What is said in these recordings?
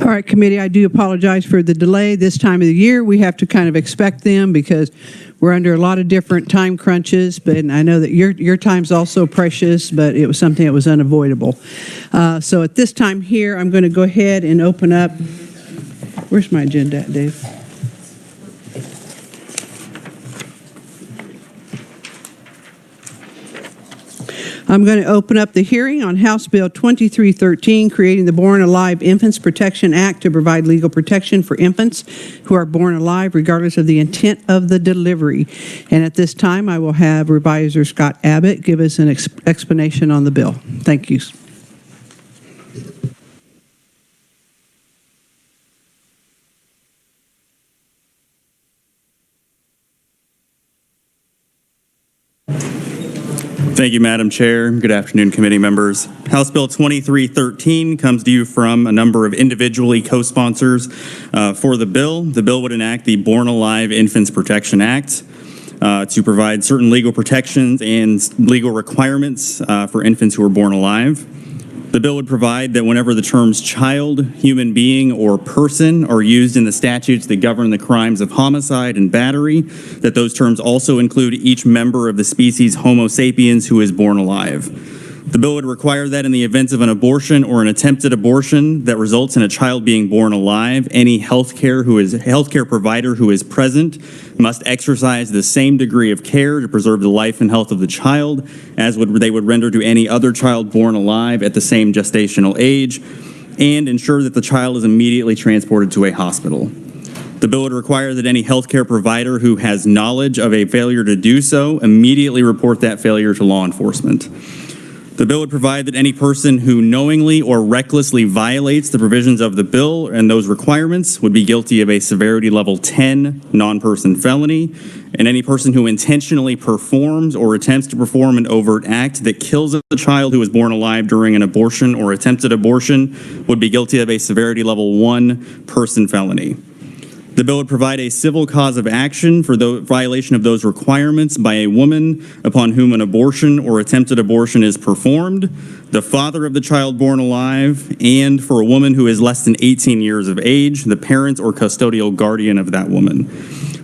All right, committee, I do apologize for the delay. This time of the year, we have to kind of expect them because we're under a lot of different time crunches, but I know that your time's also precious, but it was something that was unavoidable. So at this time here, I'm going to go ahead and open up. Where's my agenda at, Dave? I'm going to open up the hearing on House Bill 2313, creating the Born Alive Infants Protection Act to provide legal protection for infants who are born alive, regardless of the intent of the delivery. And at this time, I will have Reviser Scott Abbott give us an explanation on the bill. Thank you. Thank you, Madam Chair. Good afternoon, committee members. House Bill 2313 comes to you from a number of individually co-sponsors for the bill. The bill would enact the Born Alive Infants Protection Act to provide certain legal protections and legal requirements for infants who are born alive. The bill would provide that whenever the terms child, human being, or person are used in the statutes that govern the crimes of homicide and battery, that those terms also include each member of the species Homo sapiens who is born alive. The bill would require that in the event of an abortion or an attempted abortion that results in a child being born alive, any healthcare provider who is present must exercise the same degree of care to preserve the life and health of the child as they would render to any other child born alive at the same gestational age, and ensure that the child is immediately transported to a hospital. The bill would require that any healthcare provider who has knowledge of a failure to do so immediately report that failure to law enforcement. The bill would provide that any person who knowingly or recklessly violates the provisions of the bill and those requirements would be guilty of a severity level 10 non-person felony, and any person who intentionally performs or attempts to perform an overt act that kills a child who is born alive during an abortion or attempted abortion would be guilty of a severity level 1 person felony. The bill would provide a civil cause of action for the violation of those requirements by a woman upon whom an abortion or attempted abortion is performed, the father of the child born alive, and for a woman who is less than 18 years of age, the parent or custodial guardian of that woman.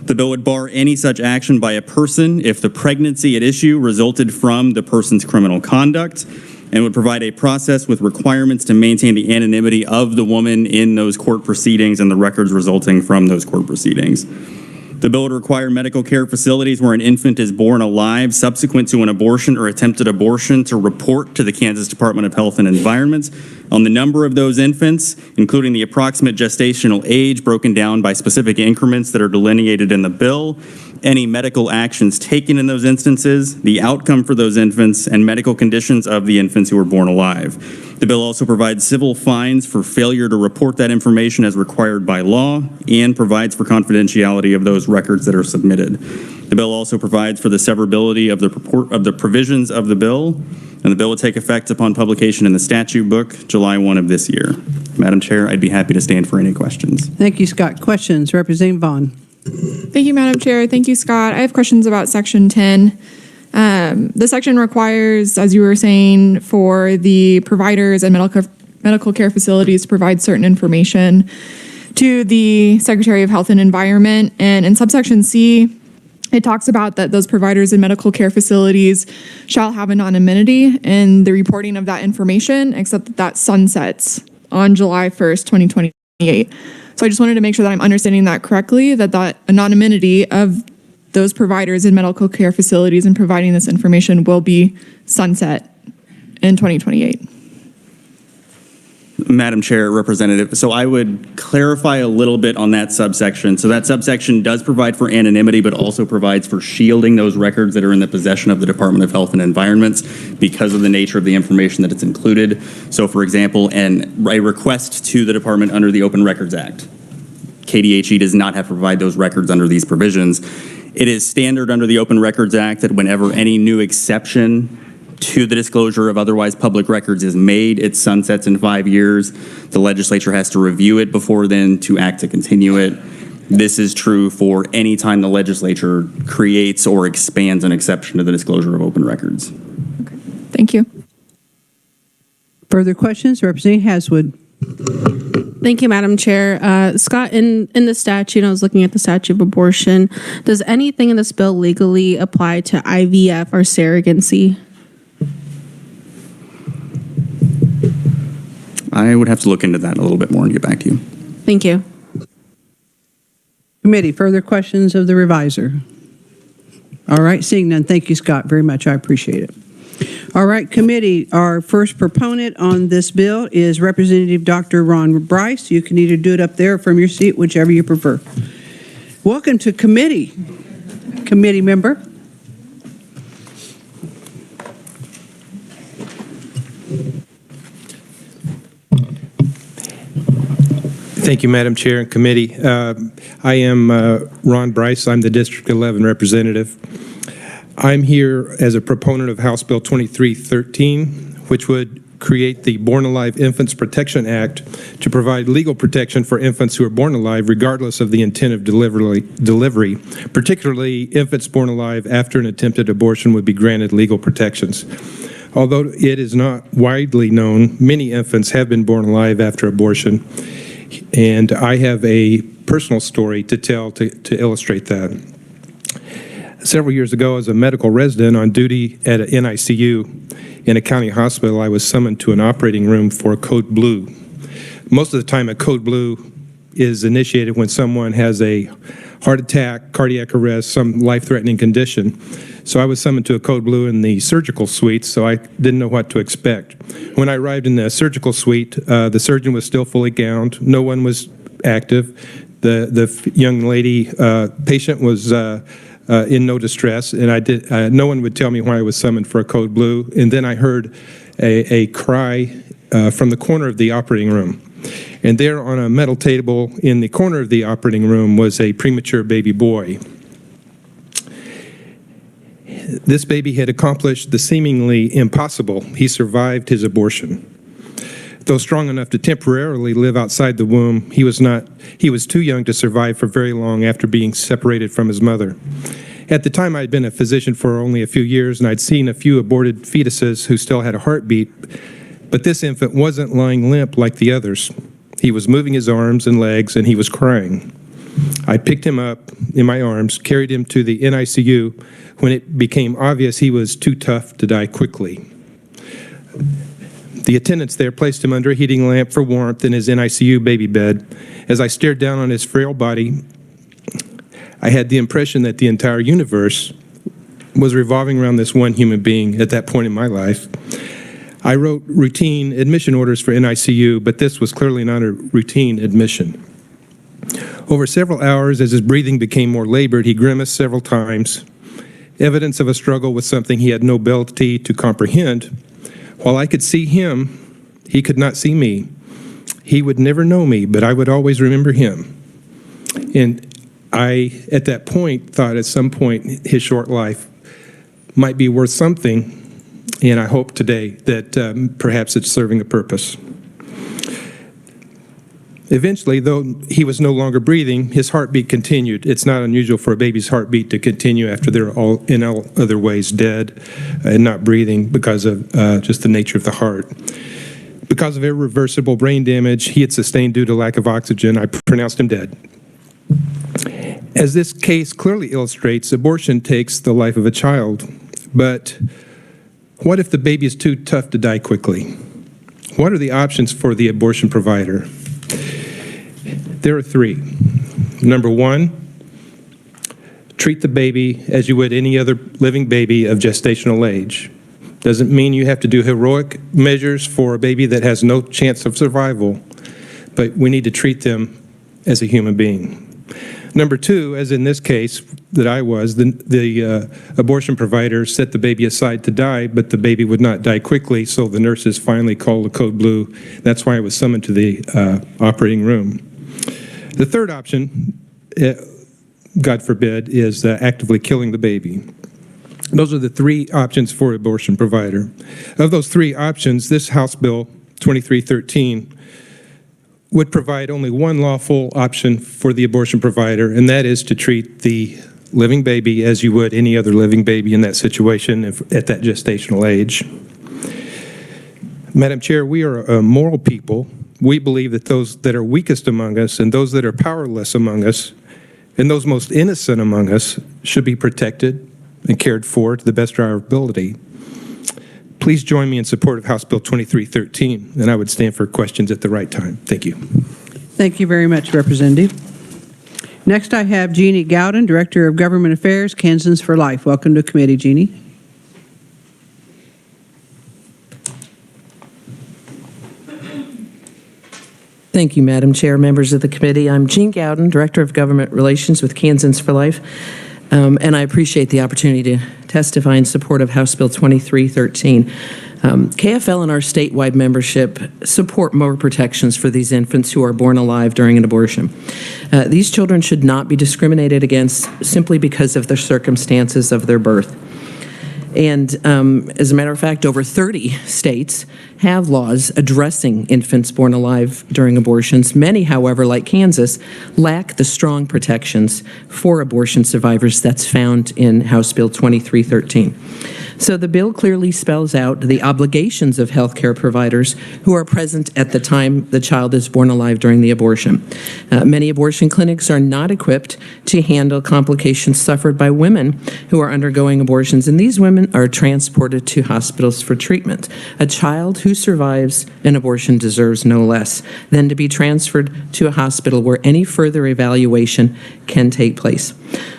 The bill would bar any such action by a person if the pregnancy at issue resulted from the person's criminal conduct, and would provide a process with requirements to maintain the anonymity of the woman in those court proceedings and the records resulting from those court proceedings. The bill would require medical care facilities where an infant is born alive subsequent to an abortion or attempted abortion to report to the Kansas Department of Health and Environment on the number of those infants, including the approximate gestational age broken down by specific increments that are delineated in the bill, any medical actions taken in those instances, the outcome for those infants, and medical conditions of the infants who were born alive. The bill also provides civil fines for failure to report that information as required by law and provides for confidentiality of those records that are submitted. The bill also provides for the severability of the provisions of the bill, and the bill will take effect upon publication in the statute book July 1 of this year. Madam Chair, I'd be happy to stand for any questions. Thank you, Scott. Questions? Representative Vaughn. Thank you, Madam Chair. Thank you, Scott. I have questions about Section 10. The section requires, as you were saying, for the providers and medical care facilities to provide certain information to the Secretary of Health and Environment. And in subsection C, it talks about that those providers and medical care facilities shall have anonymity in the reporting of that information, except that sunsets on July 1st, 2028. So I just wanted to make sure that I'm understanding that correctly, that anonymity of those providers in medical care facilities and providing this information will be sunset in 2028. Madam Chair, Representative, so I would clarify a little bit on that subsection. So that subsection does provide for anonymity, but also provides for shielding those records that are in the possession of the Department of Health and Environment because of the nature of the information that it's included. So, for example, a request to the department under the Open Records Act. KDHE does not have to provide those records under these provisions. It is standard under the Open Records Act that whenever any new exception to the disclosure of otherwise public records is made, it sunsets in 5 years. The legislature has to review it before then to act to continue it. This is true for any time the legislature creates or expands an exception to the disclosure of open records. Okay. Thank you. Further questions? Representative Haswood. Thank you, Madam Chair. Scott, in the statute, I was looking at the statute of abortion. Does anything in this bill legally apply to IVF or surrogacy? I would have to look into that a little bit more and get back to you. Thank you. Committee, further questions of the reviser? All right, seeing none, thank you, Scott, very much. I appreciate it. All right, committee, our first proponent on this bill is Representative Dr. Ron Bryce. You can either do it up there or from your seat, whichever you prefer. Welcome to committee, committee member. Thank you, Madam Chair and committee. I am Ron Bryce. I'm the District 11 representative. I'm here as a proponent of House Bill 2313, which would create the Born Alive Infants Protection Act to provide legal protection for infants who are born alive regardless of the intent of delivery. Particularly, infants born alive after an attempted abortion would be granted legal protections. Although it is not widely known, many infants have been born alive after abortion, and I have a personal story to tell to illustrate that. Several years ago, as a medical resident on duty at an NICU in a county hospital, I was summoned to an operating room for a code blue. Most of the time, a code blue is initiated when someone has a heart attack, cardiac arrest, some life-threatening condition. So I was summoned to a code blue in the surgical suite, so I didn't know what to expect. When I arrived in the surgical suite, the surgeon was still fully gowned. No one was active. The young lady patient was in no distress, and no one would tell me why I was summoned for a code blue. And then I heard a cry from the corner of the operating room. And there on a metal table in the corner of the operating room was a premature baby boy. This baby had accomplished the seemingly impossible. He survived his abortion. Though strong enough to temporarily live outside the womb, he was too young to survive for very long after being separated from his mother. At the time, I'd been a physician for only a few years, and I'd seen a few aborted fetuses who still had a heartbeat, but this infant wasn't lying limp like the others. He was moving his arms and legs, and he was crying. I picked him up in my arms, carried him to the NICU when it became obvious he was too tough to die quickly. The attendants there placed him under a heating lamp for warmth in his NICU baby bed. As I stared down on his frail body, I had the impression that the entire universe was revolving around this one human being at that point in my life. I wrote routine admission orders for NICU, but this was clearly not a routine admission. Over several hours, as his breathing became more labored, he grimaced several times, evidence of a struggle with something he had no ability to comprehend. While I could see him, he could not see me. He would never know me, but I would always remember him. And I, at that point, thought at some point his short life might be worth something, and I hope today that perhaps it's serving a purpose. Eventually, though he was no longer breathing, his heartbeat continued. It's not unusual for a baby's heartbeat to continue after they're all in all other ways dead and not breathing because of just the nature of the heart. Because of irreversible brain damage he had sustained due to lack of oxygen, I pronounced him dead. As this case clearly illustrates, abortion takes the life of a child. But what if the baby is too tough to die quickly? What are the options for the abortion provider? There are three. Number one, treat the baby as you would any other living baby of gestational age. Doesn't mean you have to do heroic measures for a baby that has no chance of survival, but we need to treat them as a human being. Number two, as in this case that I was, the abortion provider set the baby aside to die, but the baby would not die quickly, so the nurses finally called the code blue. That's why I was summoned to the operating room. The third option, God forbid, is actively killing the baby. Those are the three options for an abortion provider. Of those three options, this House Bill 2313 would provide only one lawful option for the abortion provider, and that is to treat the living baby as you would any other living baby in that situation at that gestational age. Madam Chair, we are a moral people. we believe that those that are weakest among us and those that are powerless among us and those most innocent among us should be protected and cared for to the best of our ability. Please join me in support of House Bill 2313, and I would stand for questions at the right time. Thank you. Thank you very much, Representative. Next, I have Jeannie Gowden, Director of Government Affairs, Kansans for Life. Welcome to committee, Jeannie. Thank you, Madam Chair, members of the committee. I'm Jean Gowden, Director of Government Relations with Kansans for Life, and I appreciate the opportunity to testify in support of House Bill 2313. KFL and our statewide membership support more protections for these infants who are born alive during an abortion. These children should not be discriminated against simply because of the circumstances of their birth. And as a matter of fact, over 30 states have laws addressing infants born alive during abortions. Many, however, like Kansas, lack the strong protections for abortion survivors that's found in House Bill 2313. So the bill clearly spells out the obligations of healthcare providers who are present at the time the child is born alive during the abortion. Many abortion clinics are not equipped to handle complications suffered by women who are undergoing abortions, and these women are transported to hospitals for treatment. A child who survives an abortion deserves no less than to be transferred to a hospital where any further evaluation can take place.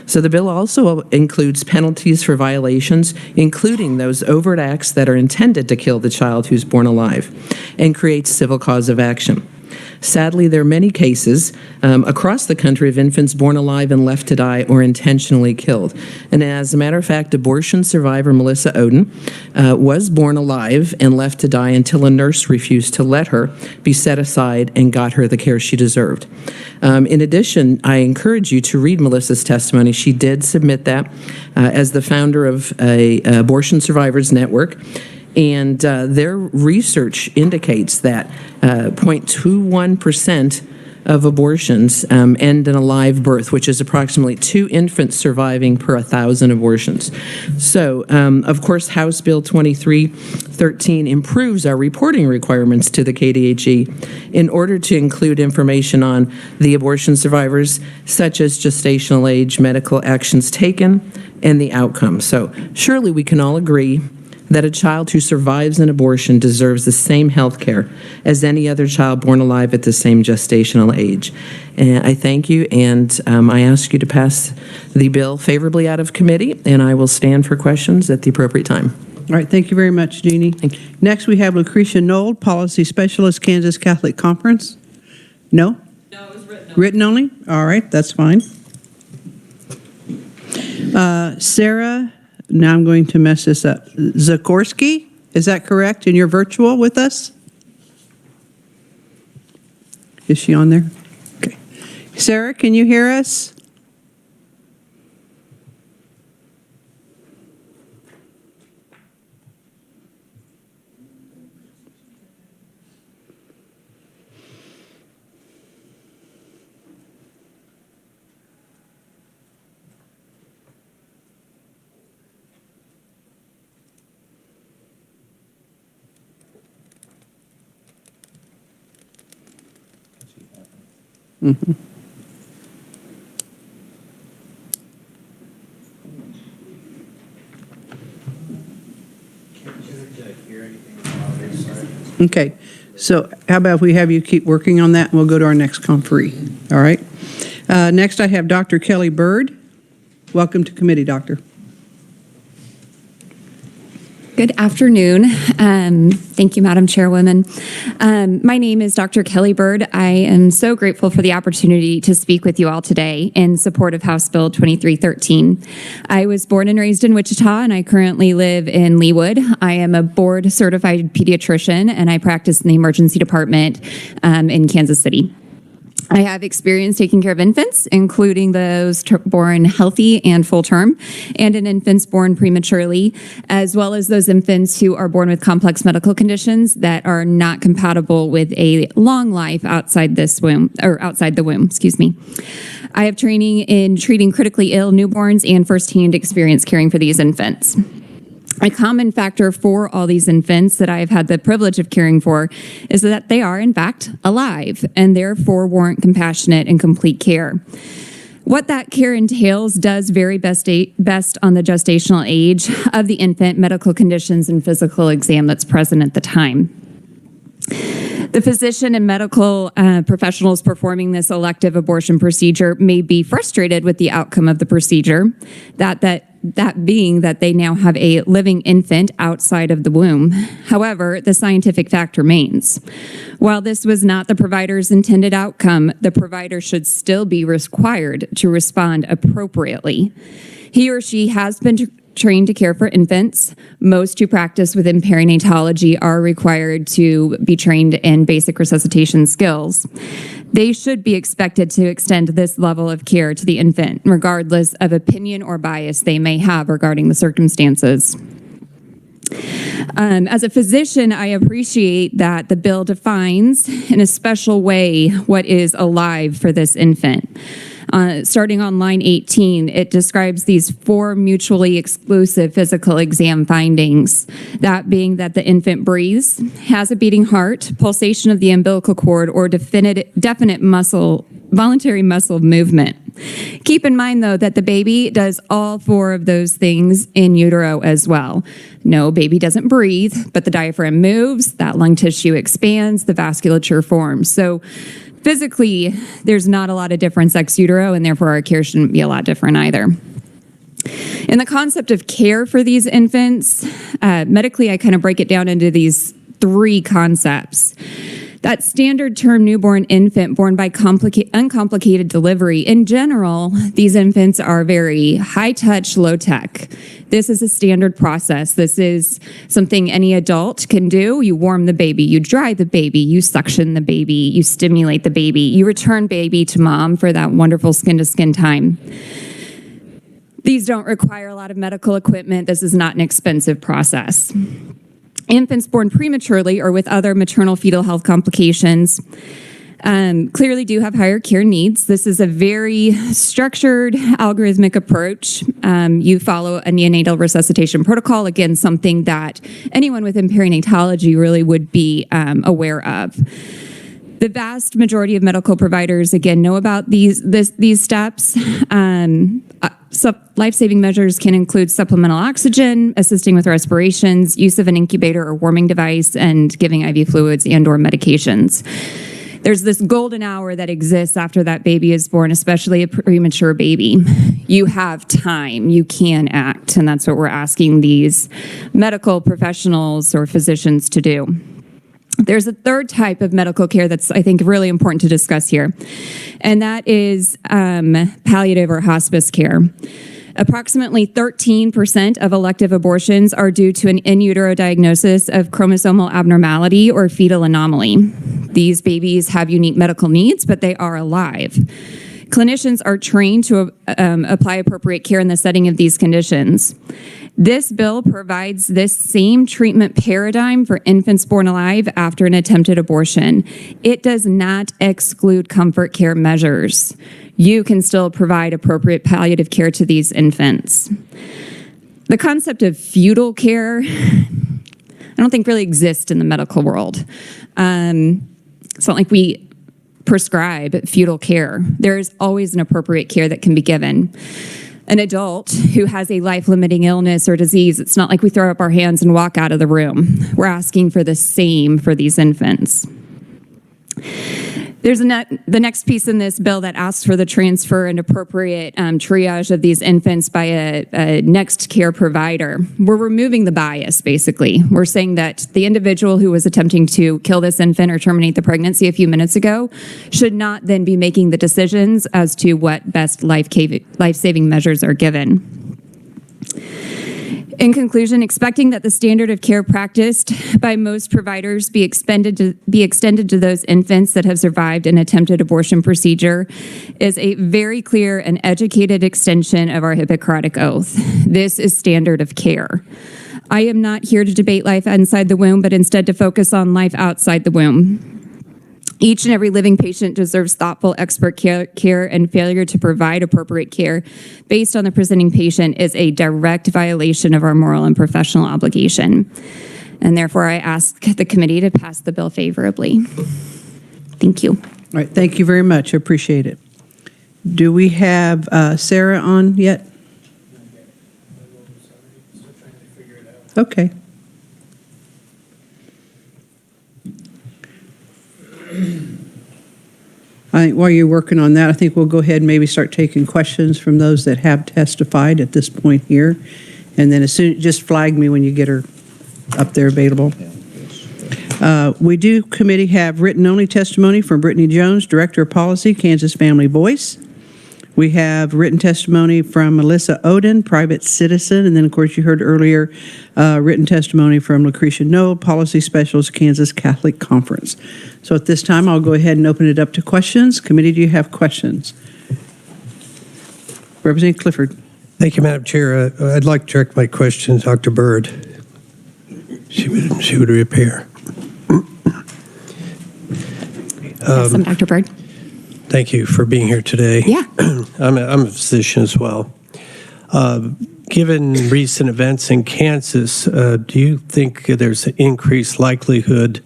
So the bill also includes penalties for violations, including those overt acts that are intended to kill the child who's born alive, and creates civil cause of action. Sadly, there are many cases across the country of infants born alive and left to die or intentionally killed. And as a matter of fact, abortion survivor Melissa Oden was born alive and left to die until a nurse refused to let her be set aside and got her the care she deserved. In addition, I encourage you to read Melissa's testimony. She did submit that as the founder of a Abortion Survivors Network. And their research indicates that 0.21% of abortions end in a live birth, which is approximately 2 infants surviving per 1,000 abortions. So, of course, House Bill 2313 improves our reporting requirements to the KDHE in order to include information on the abortion survivors, such as gestational age, medical actions taken, and the outcome. So surely we can all agree that a child who survives an abortion deserves the same health care as any other child born alive at the same gestational age. And I thank you, and I ask you to pass the bill favorably out of committee, and I will stand for questions at the appropriate time. All right, thank you very much, Jeannie. Thank you. Next, we have Lucretia Knoll, Policy Specialist, Kansas Catholic Conference. No? No, it was written. Written only? All right, that's fine. Sarah, now I'm going to mess this up. Zagorski, is that correct? And you're virtual with us? Is she on there? Okay. Sarah, can you hear us? Mm-hmm. Okay, so how about we have you keep working on that and we'll go to our next conferee, all right? Next I have Dr. Kelly Byrd. Welcome to committee, Doctor. Good afternoon. Thank you, Madam Chairwoman. My name is Dr. Kelly Byrd. I am so grateful for the opportunity to speak with you all today in support of House Bill 2313. I was born and raised in Wichita, and I currently live in Leawood. I am a board-certified pediatrician, and I practice in the emergency department in Kansas City. I have experience taking care of infants, including those born healthy and full term, and in infants born prematurely, as well as those infants who are born with complex medical conditions that are not compatible with a long life outside this womb, or outside the womb, excuse me. I have training in treating critically ill newborns and firsthand experience caring for these infants. A common factor for all these infants that I've had the privilege of caring for is that they are, in fact, alive and therefore warrant compassionate and complete care. What that care entails does vary best on the gestational age of the infant, medical conditions, and physical exam that's present at the time. The physician and medical professionals performing this elective abortion procedure may be frustrated with the outcome of the procedure, that being that they now have a living infant outside of the womb. However, the scientific fact remains. While this was not the provider's intended outcome, the provider should still be required to respond appropriately. He or she has been trained to care for infants. Most who practice within perinatology are required to be trained in basic resuscitation skills. They should be expected to extend this level of care to the infant, regardless of opinion or bias they may have regarding the circumstances. As a physician, I appreciate that the bill defines in a special way what is alive for this infant. Starting on line 18, it describes these 4 mutually exclusive physical exam findings, that being that the infant breathes, has a beating heart, pulsation of the umbilical cord, or definite voluntary muscle movement. Keep in mind, though, that the baby does all 4 of those things in utero as well. No, baby doesn't breathe, but the diaphragm moves, that lung tissue expands, the vasculature forms. So physically, there's not a lot of difference ex utero, and therefore our care shouldn't be a lot different either. In the concept of care for these infants, medically, I kind of break it down into these 3 concepts. That standard term newborn infant born by uncomplicated delivery. In general, these infants are very high touch, low tech. This is a standard process. This is something any adult can do. You warm the baby, you dry the baby, you suction the baby, you stimulate the baby, you return baby to mom for that wonderful skin to skin time. These don't require a lot of medical equipment. This is not an expensive process. Infants born prematurely or with other maternal fetal health complications clearly do have higher care needs. This is a very structured, algorithmic approach. You follow a neonatal resuscitation protocol, again, something that anyone within perinatology really would be aware of. The vast majority of medical providers, again, know about these steps. Life-saving measures can include supplemental oxygen, assisting with respirations, use of an incubator or warming device, and giving IV fluids and/or medications. There's this golden hour that exists after that baby is born, especially a premature baby. You have time, you can act, and that's what we're asking these medical professionals or physicians to do. There's a third type of medical care that's, I think, really important to discuss here, and that is palliative or hospice care. Approximately 13% of elective abortions are due to an in utero diagnosis of chromosomal abnormality or fetal anomaly. These babies have unique medical needs, but they are alive. Clinicians are trained to apply appropriate care in the setting of these conditions. This bill provides this same treatment paradigm for infants born alive after an attempted abortion. It does not exclude comfort care measures. You can still provide appropriate palliative care to these infants. The concept of fetal care, I don't think really exists in the medical world. It's not like we prescribe fetal care. There is always an appropriate care that can be given. An adult who has a life-limiting illness or disease, it's not like we throw up our hands and walk out of the room. We're asking for the same for these infants. There's the next piece in this bill that asks for the transfer and appropriate triage of these infants by a next care provider. We're removing the bias, basically. We're saying that the individual who was attempting to kill this infant or terminate the pregnancy a few minutes ago should not then be making the decisions as to what best life-saving measures are given. In conclusion, expecting that the standard of care practiced by most providers be extended to those infants that have survived an attempted abortion procedure is a very clear and educated extension of our Hippocratic Oath. This is standard of care. I am not here to debate life inside the womb, but instead to focus on life outside the womb. Each and every living patient deserves thoughtful expert care, and failure to provide appropriate care based on the presenting patient is a direct violation of our moral and professional obligation. And therefore, I ask the committee to pass the bill favorably. Thank you. All right, thank you very much. I appreciate it. Do we have Sarah on yet? Okay. I think while you're working on that, I think we'll go ahead and maybe start taking questions from those that have testified at this point here. And then just flag me when you get her up there available. We do, committee, have written only testimony from Brittany Jones, Director of Policy, Kansas Family Voice. We have written testimony from Melissa Oden, private citizen, and then, of course, you heard earlier written testimony from Lucretia Noel, Policy Specialist, Kansas Catholic Conference. So at this time, I'll go ahead and open it up to questions. Committee, do you have questions? Representative Clifford. Thank you, Madam Chair. I'd like to direct my question to Dr. Byrd. She would reappear. I'm Dr. Byrd. Thank you for being here today. Yeah. I'm a physician as well. Given recent events in Kansas, do you think there's an increased likelihood,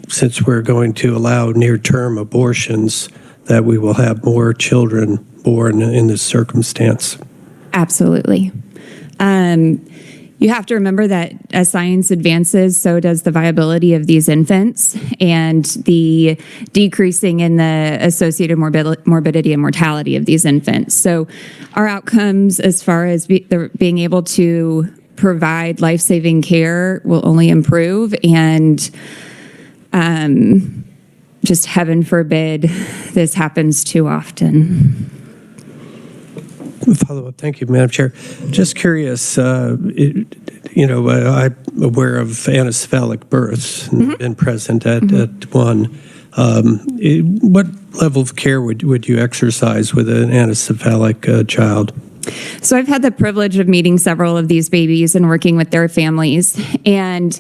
since we're going to allow near-term abortions, that we will have more children born in this circumstance? Absolutely. You have to remember that as science advances, so does the viability of these infants and the decreasing in the associated morbidity and mortality of these infants. So our outcomes as far as being able to provide life-saving care will only improve, and just heaven forbid this happens too often. Follow-up. Thank you, Madam Chair. Just curious, I'm aware of anencephalic births and been present at one. What level of care would you exercise with an anencephalic child? So I've had the privilege of meeting several of these babies and working with their families. And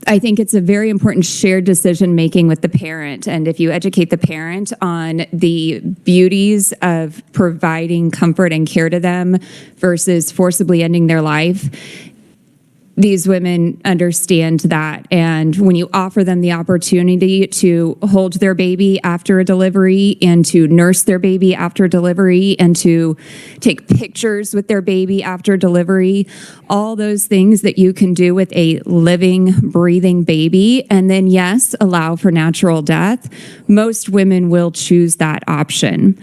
I think it's a very important shared decision making with the parent. And if you educate the parent on the beauties of providing comfort and care to them versus forcibly ending their life, these women understand that. And when you offer them the opportunity to hold their baby after a delivery and to nurse their baby after delivery and to take pictures with their baby after delivery, all those things that you can do with a living, breathing baby, and then, yes, allow for natural death, most women will choose that option.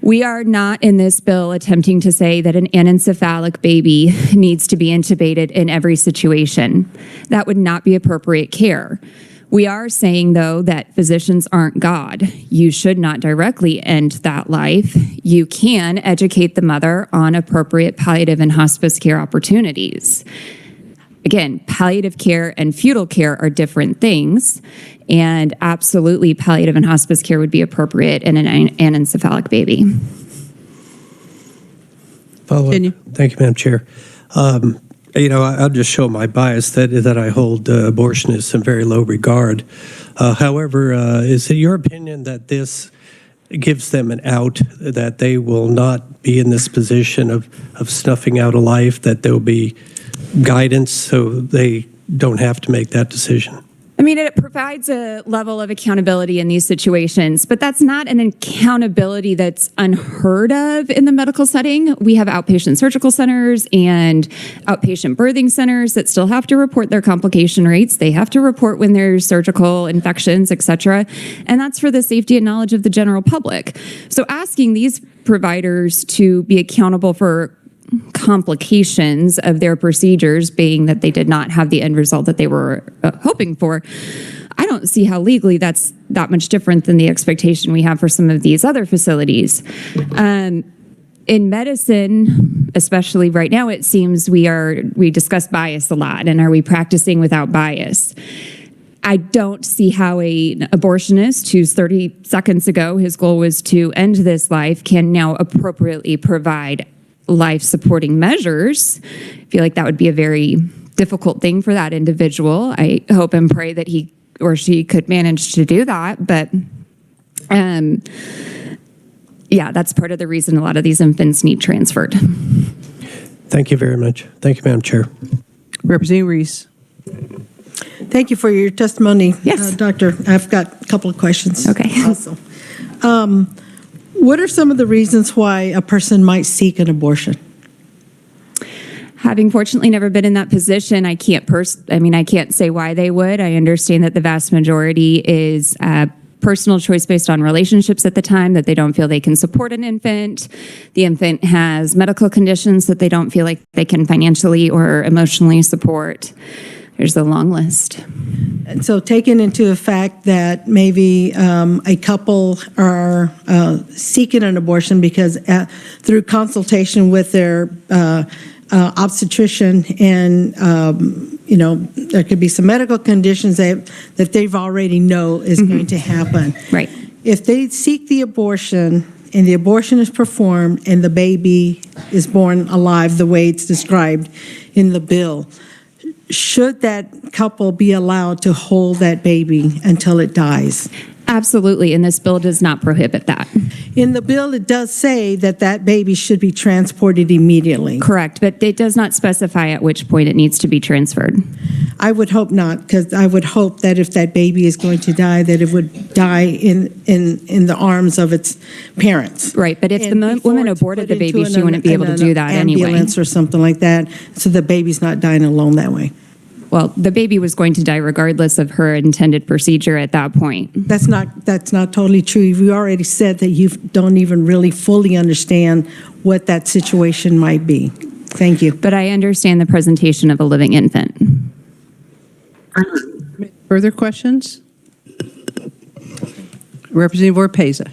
We are not in this bill attempting to say that an anencephalic baby needs to be intubated in every situation. That would not be appropriate care. We are saying, though, that physicians aren't God. You should not directly end that life. You can educate the mother on appropriate palliative and hospice care opportunities. Again, palliative care and fetal care are different things, and absolutely palliative and hospice care would be appropriate in an anencephalic baby. Follow-up. Thank you, Madam Chair. I'll just show my bias that I hold abortionists in very low regard. However, is it your opinion that this gives them an out, that they will not be in this position of snuffing out a life, that there will be guidance so they don't have to make that decision? I mean, it provides a level of accountability in these situations, but that's not an accountability that's unheard of in the medical setting. We have outpatient surgical centers and outpatient birthing centers that still have to report their complication rates. They have to report when there's surgical infections, et cetera. And that's for the safety and knowledge of the general public. So asking these providers to be accountable for complications of their procedures, being that they did not have the end result that they were hoping for, I don't see how legally that's that much different than the expectation we have for some of these other facilities. In medicine, especially right now, it seems we discuss bias a lot, and are we practicing without bias? I don't see how an abortionist who's 30 seconds ago, his goal was to end this life, can now appropriately provide life-supporting measures. I feel like that would be a very difficult thing for that individual. I hope and pray that he or she could manage to do that. But yeah, that's part of the reason a lot of these infants need transferred. Thank you very much. Thank you, Madam Chair. Representative Reese. Thank you for your testimony, Yes. Doctor. I've got a couple of questions. Okay. Also, what are some of the reasons why a person might seek an abortion? Having fortunately never been in that position, I can't say why they would. I understand that the vast majority is personal choice based on relationships at the time, that they don't feel they can support an infant. The infant has medical conditions that they don't feel like they can financially or emotionally support. There's a long list. And so taking into fact that maybe a couple are seeking an abortion because through consultation with their obstetrician and, there could be some medical conditions that they've already know is going to happen. Right. If they seek the abortion and the abortion is performed and the baby is born alive the way it's described in the bill, should that couple be allowed to hold that baby until it dies? Absolutely, and this bill does not prohibit that. In the bill, it does say that that baby should be transported immediately. Correct, but it does not specify at which point it needs to be transferred. I would hope not, because I would hope that if that baby is going to die, that it would die in the arms of its parents. Right, but if And the before woman it's aborted put the baby, into she wouldn't be able to do that anyway. Ambulance or something like that, so the baby's not dying alone that way. Well, the baby was going to die regardless of her intended procedure at that point. That's not totally true. You already said that you don't even really fully understand what that situation might be. Thank you. But I understand the presentation of a living infant. Further questions? Representative Orpeza.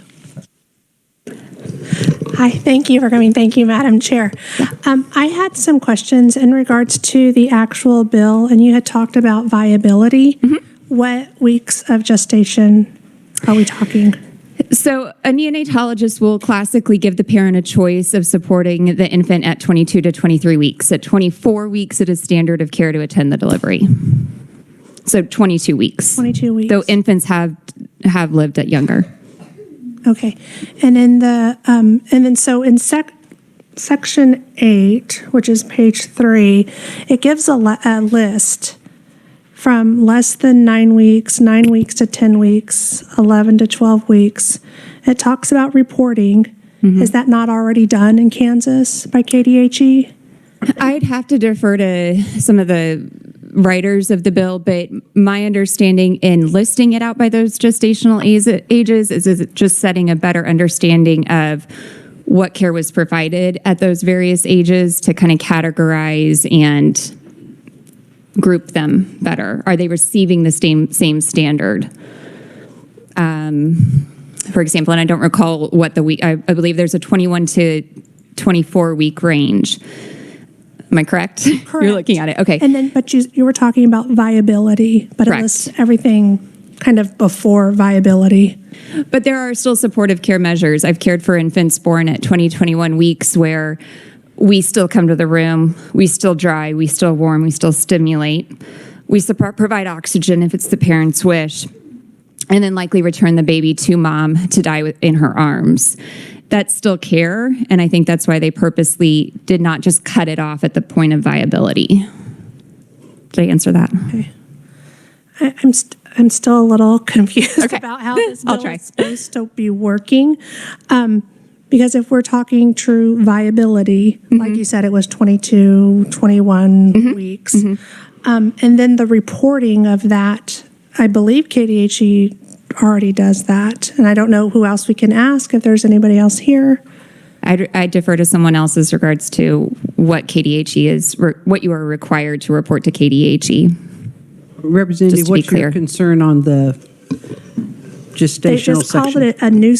Hi, thank you for coming. Thank you, Madam Chair. I had some questions in regards to the actual bill, and you had talked about viability. Mm-hmm. What weeks of gestation are we talking? So a neonatologist will classically give the parent a choice of supporting the infant at 22 to 23 weeks. At 24 weeks, it is standard of care to attend the delivery. So 22 weeks. 22 weeks. Though infants have lived at younger. Okay. And in the and then so in section 8, which is page 3, it gives a list from less than 9 weeks, 9 weeks to 10 weeks, 11 to 12 weeks. It talks about reporting. Mm-hmm. Is that not already done in Kansas by KDHE? I'd have to defer to some of the writers of the bill, but my understanding in listing it out by those gestational ages is just setting a better understanding of what care was provided at those various ages to kind of categorize and group them better. Are they receiving the same standard? For example, and I don't recall what the week, I believe there's a 21 to 24 week range. Am I correct? Correct. You're looking at it. Okay. And then, but you were talking about viability, but Correct. it lists everything kind of before viability. But there are still supportive care measures. I've cared for infants born at 20, 21 weeks where we still come to the room, we still dry, we still warm, we still stimulate. We provide oxygen if it's the parent's wish, and then likely return the baby to mom to die in her arms. That's still care, and I think that's why they purposely did not just cut it off at the point of viability. Did I answer that? Okay. I'm still a little confused about how this I'll bill try. is supposed to be working. Because if we're talking true viability, Mm-hmm. like you said, it was 22, 21 Mm-hmm. weeks. And then the reporting of that, I believe KDHE already does that. And I don't know who else we can ask, if there's anybody else here. I defer to someone else as regards to what KDHE is, what you are required to report to KDHE. Representative, Just to be what's your clear. concern on the gestational They just called section? it a new.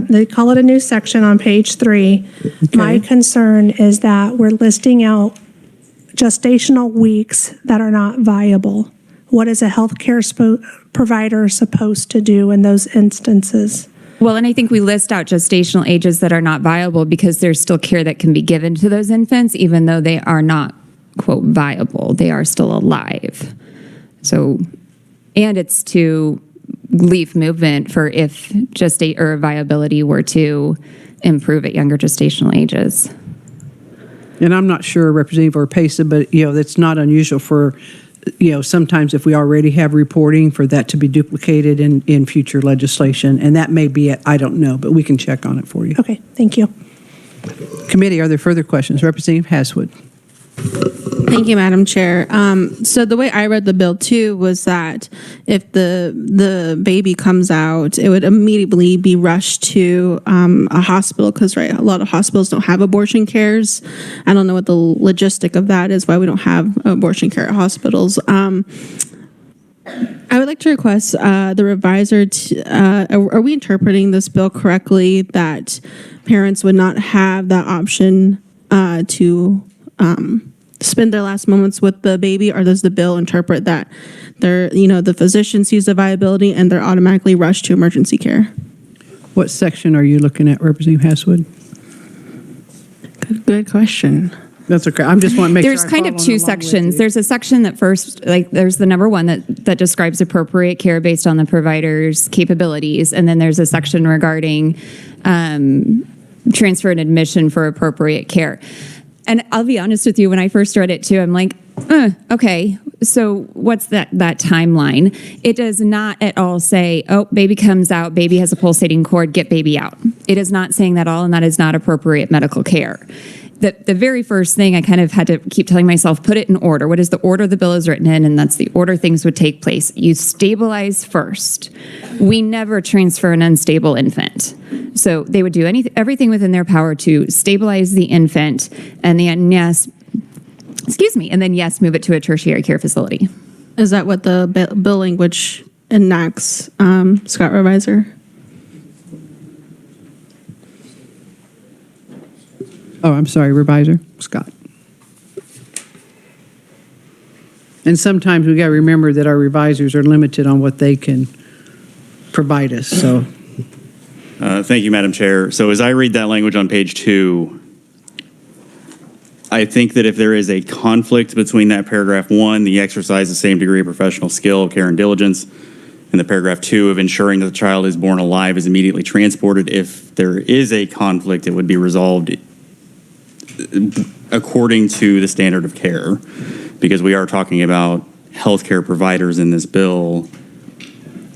They call it a new section on page 3. My concern is that we're listing out gestational weeks that are not viable. What is a healthcare provider supposed to do in those instances? Well, and I think we list out gestational ages that are not viable because there's still care that can be given to those infants, even though they are not, quote, viable. They are still alive. So And it's to leave movement for if gestate or viability were to improve at younger gestational ages. And I'm not sure, Representative Orpesa, but, that's not unusual for, sometimes if we already have reporting, for that to be duplicated in future legislation. And that may be it. I don't know, but we can check on it for you. Okay, thank you. Committee, are there further questions? Representative Haswood. Thank you, Madam Chair. So the way I read the bill too was that if the baby comes out, it would immediately be rushed to a hospital because, right, a lot of hospitals don't have abortion cares. I don't know what the logistic of that is, why we don't have abortion care at hospitals. I would like to request the revisor are we interpreting this bill correctly that parents would not have that option to spend their last moments with the baby, or does the bill interpret that the physician sees the viability and they're automatically rushed to emergency care? What section are you looking at, Representative Haswood? Good question. That's okay. I'm just want to make There's sure kind of two sections. There's a section that first, there's the number one that describes appropriate care based on the provider's capabilities. And then there's a section regarding transfer and admission for appropriate care. And I'll be honest with you, when I first read it too, I'm like, okay, so what's that timeline? It does not at all say, oh, baby comes out, baby has a pulsating cord, get baby out. It is not saying that all, and that is not appropriate medical care. The very first thing I kind of had to keep telling myself, put it in order. What is the order the bill is written in? And that's the order things would take place. You stabilize first. We never transfer an unstable infant. So they would do everything within their power to stabilize the infant, and then yes, move it to a tertiary care facility. Is that what the bill language enacts, Scott Revisor? Oh, I'm sorry, Revisor Scott. And sometimes we got to remember that our revisors are limited on what they can provide us. So, thank you, Madam Chair. So as I read that language on page 2, I think that if there is a conflict between that paragraph 1, the exercise the same degree of professional skill, care, and diligence, and the paragraph 2 of ensuring that the child is born alive is immediately transported, if there is a conflict, it would be resolved according to the standard of care, because we are talking about healthcare providers in this bill,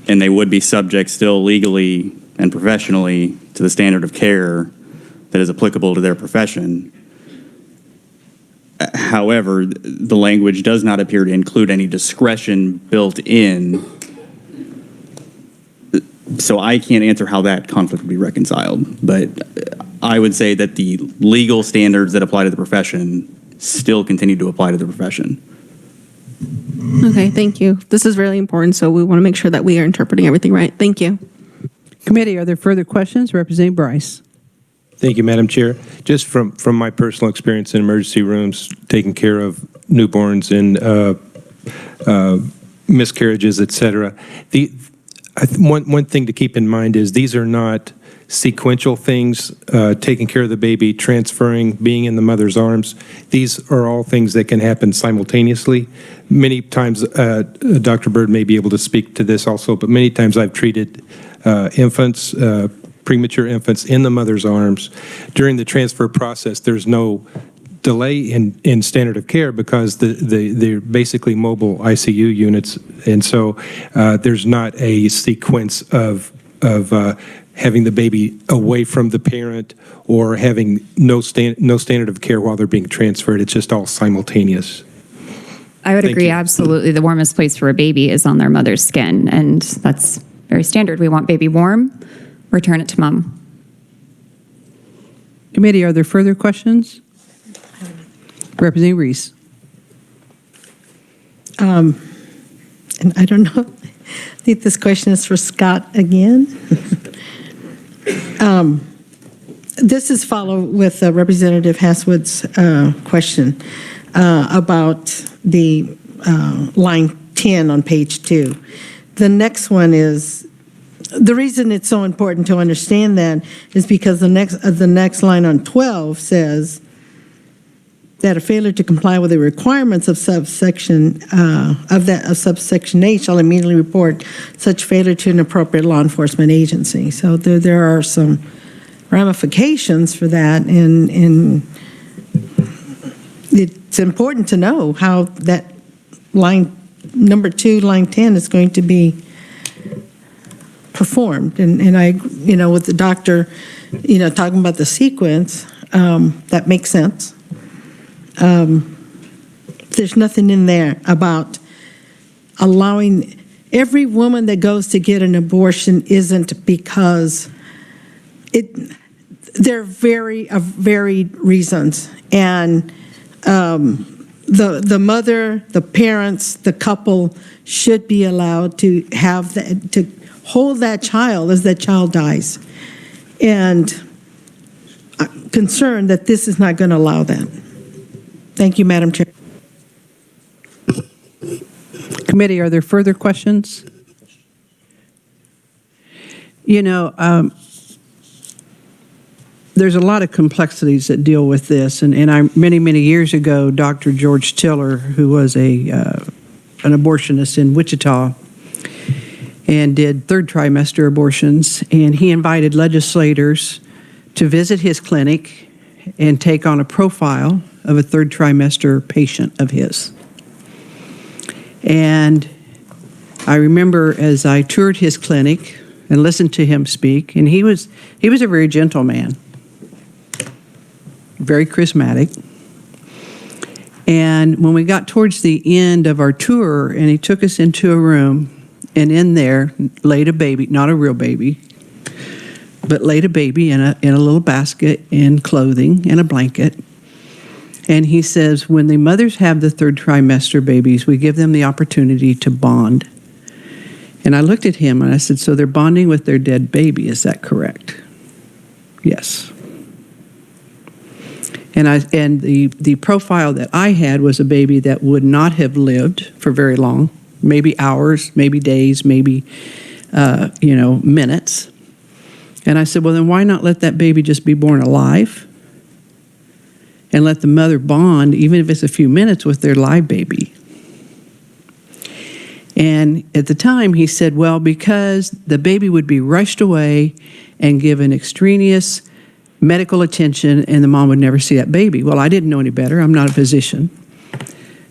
and they would be subject still legally and professionally to the standard of care that is applicable to their profession. However, the language does not appear to include any discretion built in, so I can't answer how that conflict would be reconciled, but I would say that the legal standards that apply to the profession still continue to apply to the profession. Okay, thank you. This is really important, so we want to make sure that we are interpreting everything right. Thank you. Committee, are there further questions? Representative Bryce. Thank you, Madam Chair. Just from my personal experience in emergency rooms, taking care of newborns and miscarriages, et cetera, one thing to keep in mind is these are not sequential things, taking care of the baby, transferring, being in the mother's arms. These are all things that can happen simultaneously. Many times, Dr. Byrd may be able to speak to this also, but many times I've treated infants, premature infants in the mother's arms. During the transfer process, there's no delay in standard of care because they're basically mobile ICU units, and so there's not a sequence of having the baby away from the parent or having no standard of care while they're being transferred. It's just all simultaneous. I would agree, absolutely. The warmest place for a baby is on their mother's skin, and that's very standard. We want baby warm, return it to mom. Committee, are there further questions? Representative Reese. And I don't know, I think this question is for Scott again. This is follow with Representative Haswood's question about the line 10 on page 2. The next one is, the reason it's so important to understand that is because the next line on 12 says, that a failure to comply with the requirements of subsection subsection H shall immediately report such failure to an appropriate law enforcement agency. So there are some ramifications for that, and it's important to know how that line number 2, line 10 is going to be performed. And I, with the doctor, talking about the sequence, that makes sense. There's nothing in there about allowing every woman that goes to get an abortion isn't because there are varied reasons. And the mother, the parents, the couple should be allowed to have to hold that child as that child dies. And I'm concerned that this is not going to allow that. Thank you, Madam Chair. Committee, are there further questions? There's a lot of complexities that deal with this, and many years ago, Dr. George Tiller, who was an abortionist in Wichita, and did third trimester abortions, and he invited legislators to visit his clinic and take on a profile of a third trimester patient of his. And I remember as I toured his clinic and listened to him speak, and he was a very gentle man, very charismatic. And when we got towards the end of our tour, and he took us into a room, and in there laid a baby, not a real baby, but laid a baby in a little basket in clothing and a blanket. And he says, when the mothers have the third trimester babies, we give them the opportunity to bond. And I looked at him and I said, so they're bonding with their dead baby, is that correct? Yes. And the profile that I had was a baby that would not have lived for very long, maybe hours, maybe days, maybe minutes. And I said, well, then why not let that baby just be born alive and let the mother bond, even if it's a few minutes, with their live baby? And at the time, he said, well, because the baby would be rushed away and given extraneous medical attention, and the mom would never see that baby. Well, I didn't know any better. I'm not a physician.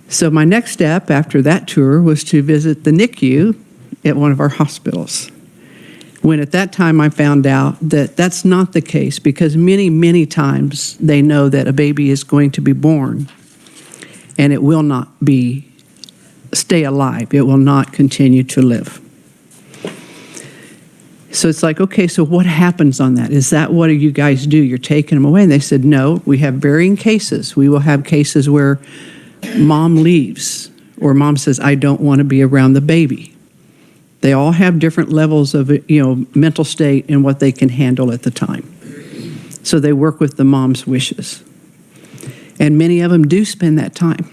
So my next step after that tour was to visit the NICU at one of our hospitals. When at that time I found out that that's not the case, because many times they know that a baby is going to be born and it will not stay alive. It will not continue to live. So it's like, okay, so what happens on that? Is that what you guys do? You're taking them away? And they said, no, we have varying cases. We will have cases where mom leaves or mom says, I don't want to be around the baby. They all have different levels of, mental state and what they can handle at the time. So they work with the mom's wishes. And many of them do spend that time.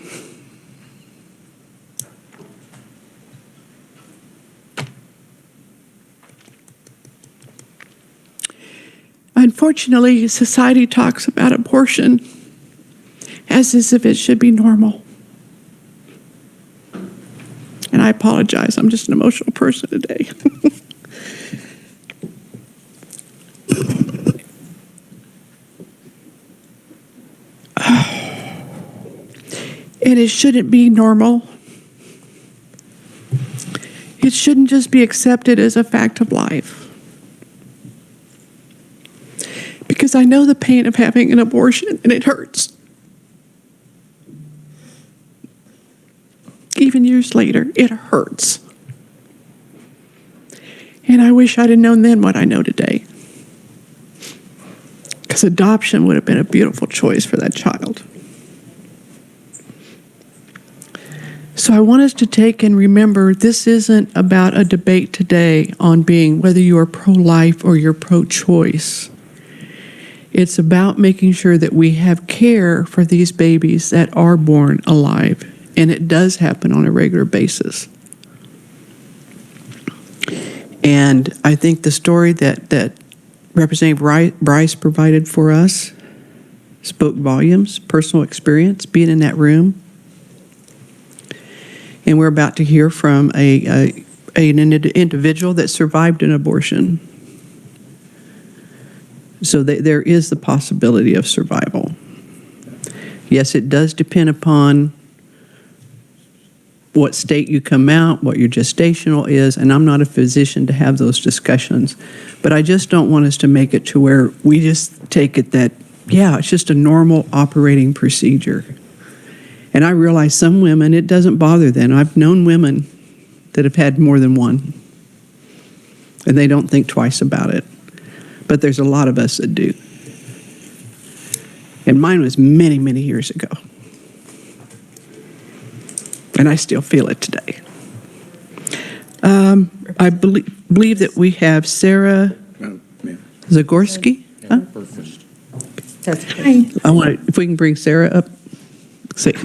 Unfortunately, society talks about abortion as if it should be normal. And I apologize, I'm just an emotional person today. And it shouldn't be normal. It shouldn't just be accepted as a fact of life. Because I know the pain of having an abortion, and it hurts. Even years later, it hurts. And I wish I'd have known then what I know today. Because adoption would have been a beautiful choice for that child. So I want us to take and remember, this isn't about a debate today on being whether you are pro-life or you're pro-choice. It's about making sure that we have care for these babies that are born alive. And it does happen on a regular basis. And I think the story that Representative Bryce provided for us spoke volumes, personal experience, being in that room. And we're about to hear from an individual that survived an abortion. So there is the possibility of survival. Yes, it does depend upon what state you come out, what your gestational is, and I'm not a physician to have those discussions. But I just don't want us to make it to where we just take it that, yeah, it's just a normal operating procedure. And I realize some women, it doesn't bother them. I've known women that have had more than one, and they don't think twice about it. But there's a lot of us that do. And mine was many, many years ago. And I still feel it today. I believe that we have Sarah Zagorski. Huh? If we can bring Sarah up.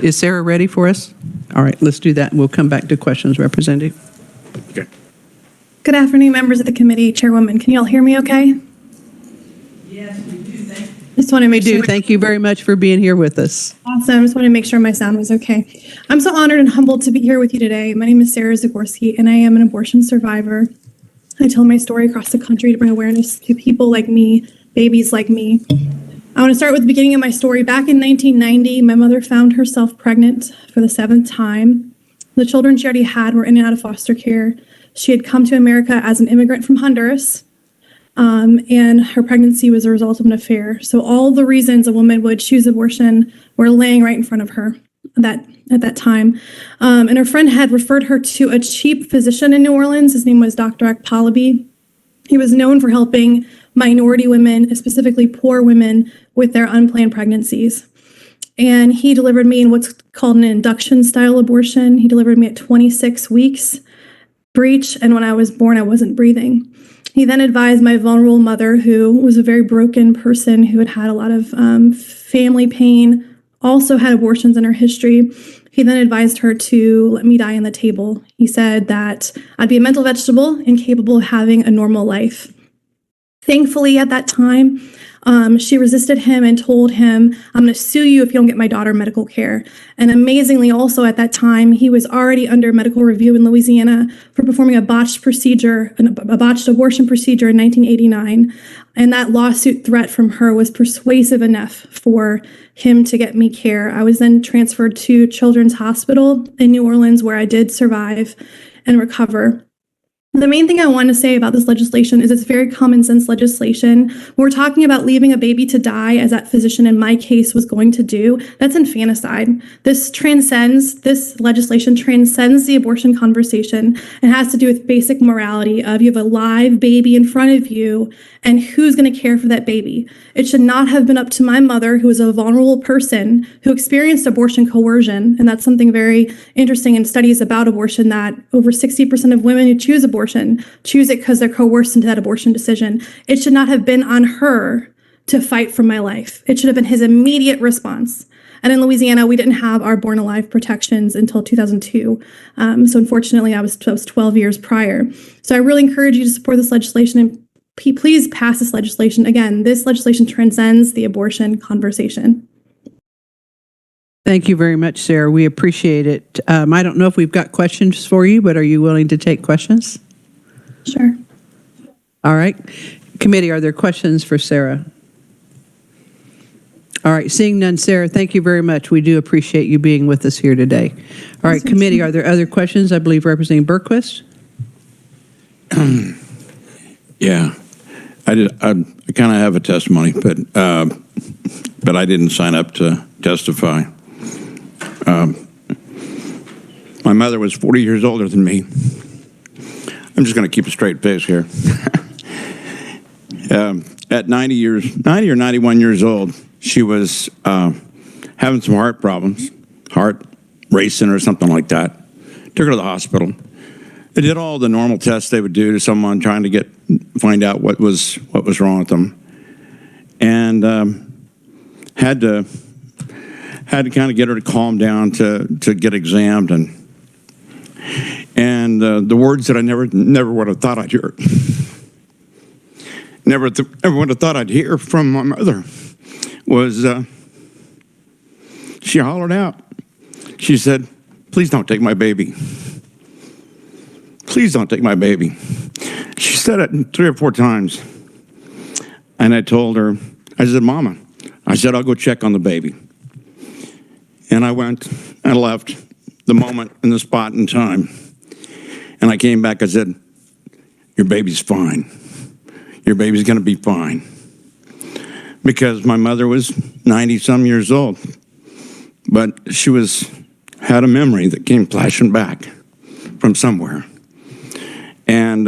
Is Sarah ready for us? All right, let's do that, and we'll come back to questions, Representative. Okay. Good afternoon, members of the committee, Chairwoman. Can you all hear me okay? Yes, we do. Just want to make sure. Thank you very much for being here with us. Awesome. Just want to make sure my sound was okay. I'm so honored and humbled to be here with you today. My name is Sarah Zagorski, and I am an abortion survivor. I tell my story across the country to bring awareness to people like me, babies like me. I want to start with the beginning of my story. Back in 1990, my mother found herself pregnant for the 7th time. The children she already had were in and out of foster care. She had come to America as an immigrant from Honduras. And her pregnancy was a result of an affair. So all the reasons a woman would choose abortion were laying right in front of her at that time. And her friend had referred her to a cheap physician in New Orleans. His name was Dr. Akpalabi. He was known for helping minority women, specifically poor women, with their unplanned pregnancies. And he delivered me in what's called an induction-style abortion. He delivered me at 26 weeks, breech, and when I was born, I wasn't breathing. He then advised my vulnerable mother, who was a very broken person who had had a lot of family pain, also had abortions in her history. He then advised her to let me die on the table. He said that I'd be a mental vegetable, incapable of having a normal life. Thankfully, at that time, she resisted him and told him, I'm going to sue you if you don't get my daughter medical care. And amazingly, also at that time, he was already under medical review in Louisiana for performing a botched abortion procedure in 1989. And that lawsuit threat from her was persuasive enough for him to get me care. I was then transferred to Children's Hospital in New Orleans, where I did survive and recover. The main thing I want to say about this legislation is it's very common sense legislation. We're talking about leaving a baby to die, as that physician in my case was going to do. That's infanticide. This legislation transcends the abortion conversation and has to do with basic morality of you have a live baby in front of you and who's going to care for that baby. It should not have been up to my mother, who is a vulnerable person who experienced abortion coercion. And that's something very interesting in studies about abortion, that over 60% of women who choose abortion choose it because they're coerced into that abortion decision. It should not have been on her to fight for my life. It should have been his immediate response. And in Louisiana, we didn't have our born alive protections until 2002. So unfortunately, I was 12 years prior. So I really encourage you to support this legislation and please pass this legislation. Again, this legislation transcends the abortion conversation. Thank you very much, Sarah. We appreciate it. I don't know if we've got questions for you, but are you willing to take questions? Sure. All right. Committee, are there questions for Sarah? All right. Seeing none, Sarah, thank you very much. We do appreciate you being with us here today. All right. Committee, are there other questions? I believe Representative Berquist. Yeah. I kind of have a testimony, but I didn't sign up to testify. My mother was 40 years older than me. I'm just going to keep a straight face here. At 90 or 91 years old, she was having some heart problems, heart racing or something like that. Took her to the hospital. They did all the normal tests they would do to someone trying to find out what was wrong with them, and had to kind of get her to calm down to get examined, and the words that I never would have thought I'd hear, never would have thought I'd hear from my mother was, she hollered out. She said, "Please don't take my baby. Please don't take my baby." She said it 3 or 4 times. And I told her, I said, "Mama," I said, "I'll go check on the baby." And I went and left the moment and the spot and time. And I came back, I said, "Your baby's fine. Your baby's going to be fine." Because my mother was 90-some years old. But she had a memory that came flashing back from somewhere. And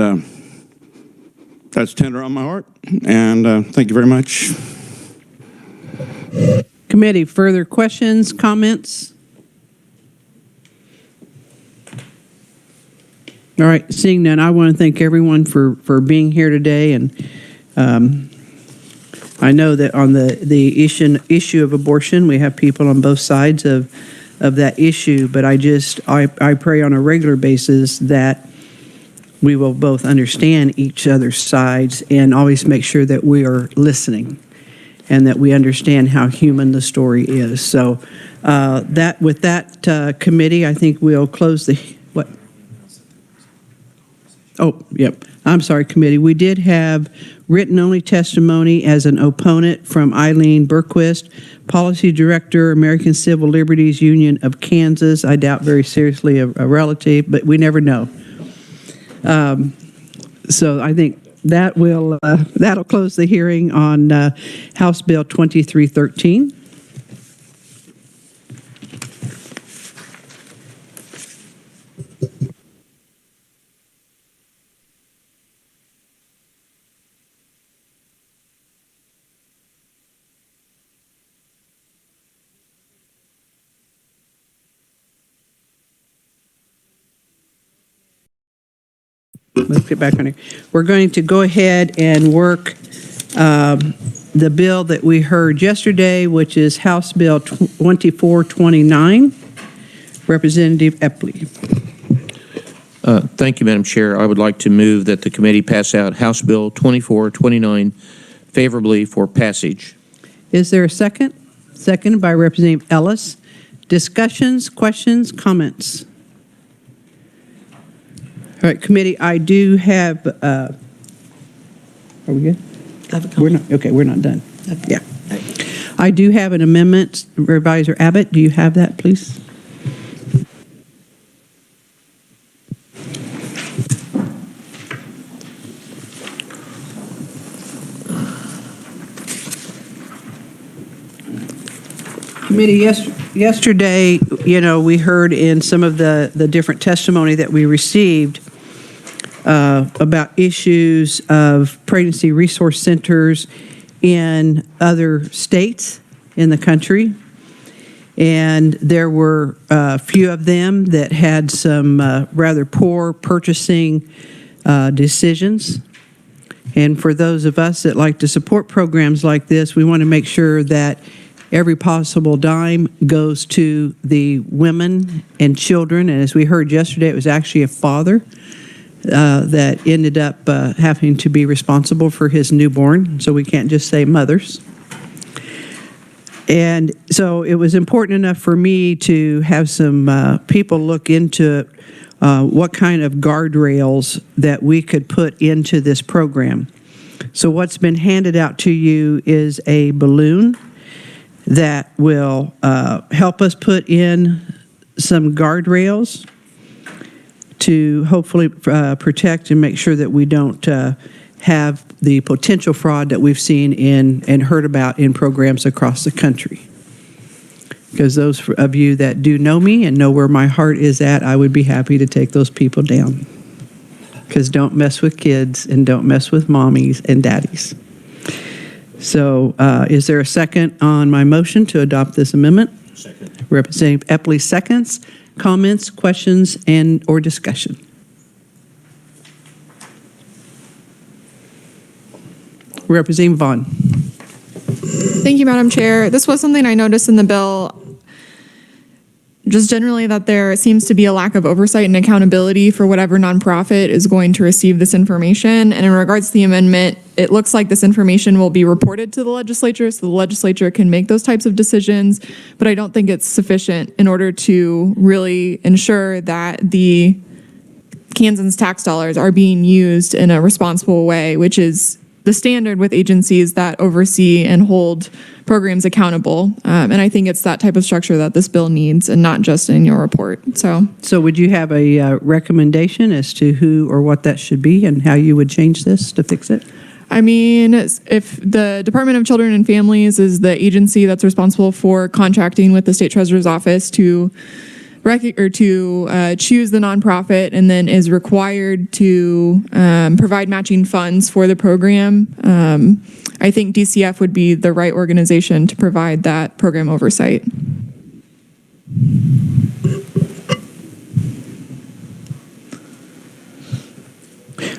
that's tender on my heart. And thank you very much. Committee, further questions, comments? All right, seeing none, I want to thank everyone for being here today. And I know that on the issue of abortion, we have people on both sides of that issue, but I pray on a regular basis that we will both understand each other's sides and always make sure that we are listening and that we understand how human the story is. So with that committee, I think we'll close the, what? Oh, yep. I'm sorry, committee. We did have written-only testimony as an opponent from Eileen Berquist, Policy Director, American Civil Liberties Union of Kansas. I doubt very seriously a relative, but we never know. So I think that that'll close the hearing on House Bill 2313. Let's get back on here. We're going to go ahead and work the bill that we heard yesterday, which is House Bill 2429. Representative Epley. Thank you, Madam Chair. I would like to move that the committee pass out House Bill 2429 favorably for passage. Is there a second? Seconded by Representative Ellis. Discussions, questions, comments? All right, committee, I do have, are we good? We're not, okay, we're not done. Yeah. I do have an amendment. Supervisor Abbott, do you have that, please? Committee, yesterday, we heard in some of the different testimony that we received about issues of pregnancy resource centers in other states in the country. And there were a few of them that had some rather poor purchasing decisions. And for those of us that like to support programs like this, we want to make sure that every possible dime goes to the women and children. And as we heard yesterday, it was actually a father that ended up having to be responsible for his newborn. So we can't just say mothers. And so it was important enough for me to have some people look into what kind of guardrails that we could put into this program. So what's been handed out to you is a balloon that will help us put in some guardrails to hopefully protect and make sure that we don't have the potential fraud that we've seen and heard about in programs across the country. Because those of you that do know me and know where my heart is at, I would be happy to take those people down. Because don't mess with kids and don't mess with mommies and daddies. So is there a second on my motion to adopt this amendment? Second. Representative Epley seconds. Comments, questions, and or discussion? Representative Vaughn. Thank you, Madam Chair. This was something I noticed in the bill. just generally that there seems to be a lack of oversight and accountability for whatever nonprofit is going to receive this information. And in regards to the amendment, it looks like this information will be reported to the legislature so the legislature can make those types of decisions. But I don't think it's sufficient in order to really ensure that the Kansans tax dollars are being used in a responsible way, which is the standard with agencies that oversee and hold programs accountable. And I think it's that type of structure that this bill needs and not just in your report. So would you have a recommendation as to who or what that should be and how you would change this to fix it? I mean, if the Department of Children and Families is the agency that's responsible for contracting with the state treasurer's office to choose the nonprofit and then is required to provide matching funds for the program, I think DCF would be the right organization to provide that program oversight.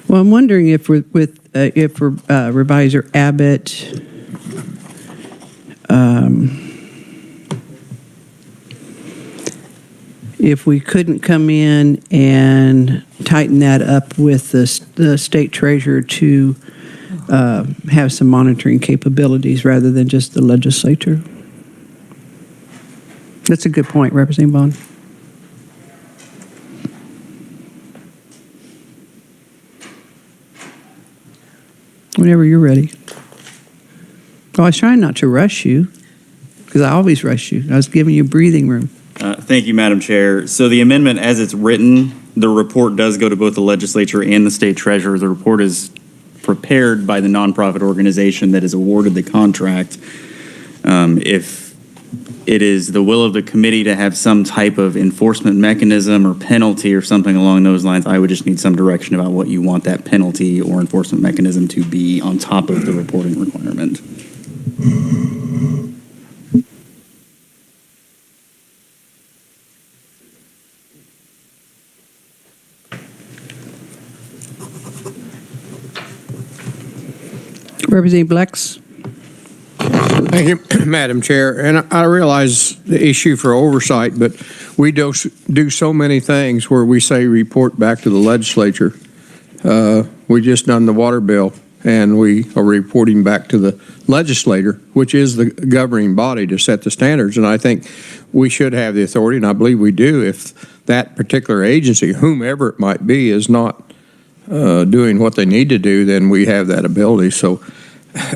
Well, I'm wondering if Reviser Abbott if we couldn't come in and tighten that up with the state treasurer to have some monitoring capabilities rather than just the legislature. That's a good point, Representative Bond. Whenever you're ready. Oh, I was trying not to rush you, because I always rush you. I was giving you breathing room. Thank you, Madam Chair. So the amendment, as it's written, the report does go to both the legislature and the state treasurer. The report is prepared by the nonprofit organization that is awarded the contract. If it is the will of the committee to have some type of enforcement mechanism or penalty or something along those lines, I would just need some direction about what you want that penalty or enforcement mechanism to be on top of the reporting requirement. Representative Blex. Thank you, Madam Chair. And I realize the issue for oversight, but we do so many things where we say report back to the legislature. We just done the water bill, and we are reporting back to the legislator, which is the governing body to set the standards. And I think we should have the authority, and I believe we do, if that particular agency, whomever it might be, is not doing what they need to do, then we have that ability. So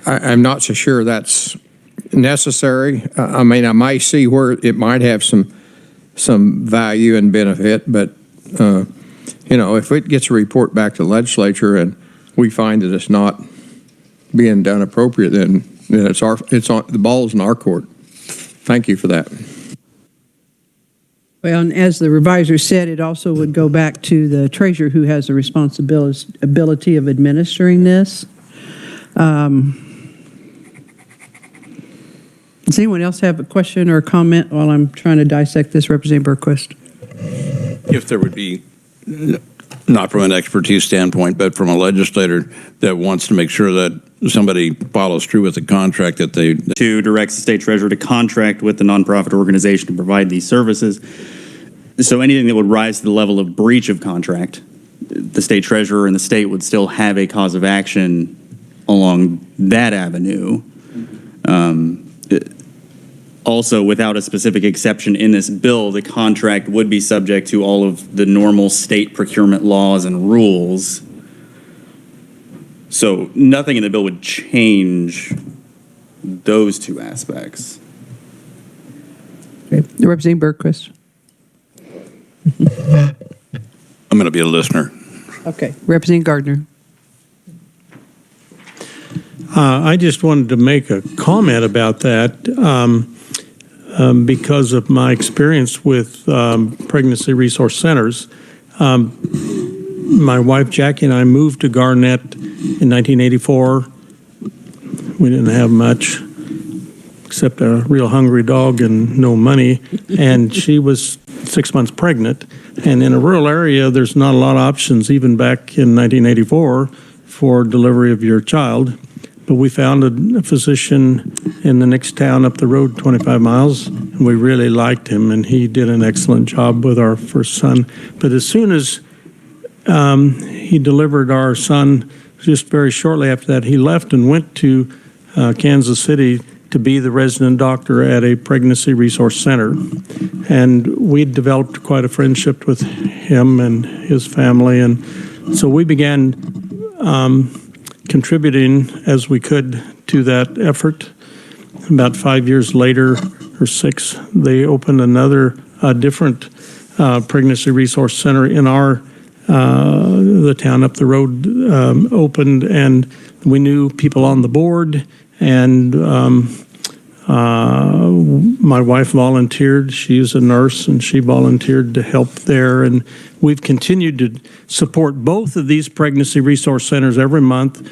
I'm not so sure that's necessary. I mean, I might see where it might have some value and benefit, but if it gets a report back to the legislature and we find that it's not being done appropriate, then the ball's in our court. Thank you for that. Well, and as the reviser said, it also would go back to the treasurer who has the responsibility of administering this. Does anyone else have a question or a comment while I'm trying to dissect this, Representative Berquist? If there would be, not from an expertise standpoint, but from a legislator that wants to make sure that somebody follows through with the contract that they... To direct the state treasurer to contract with the nonprofit organization to provide these services. So anything that would rise to the level of breach of contract, the state treasurer and the state would still have a cause of action along that avenue. Also, without a specific exception in this bill, the contract would be subject to all of the normal state procurement laws and rules. So nothing in the bill would change those two aspects. Okay. Representative Berquist. I'm going to be a listener. Okay. Representative Gardner. I just wanted to make a comment about that because of my experience with pregnancy resource centers. My wife Jackie and I moved to Garnett in 1984. We didn't have much except a real hungry dog and no money, and she was 6 months pregnant. And in a rural area, there's not a lot of options, even back in 1984, for delivery of your child. But we found a physician in the next town up the road 25 miles, and we really liked him, and he did an excellent job with our first son. But as soon as he delivered our son, just very shortly after that, he left and went to Kansas City to be the resident doctor at a pregnancy resource center. And we developed quite a friendship with him and his family. And so we began contributing as we could to that effort. About 5 years later, or 6, they opened another different pregnancy resource center in the town up the road opened, and we knew people on the board, and my wife volunteered. She's a nurse, and she volunteered to help there, and we've continued to support both of these pregnancy resource centers every month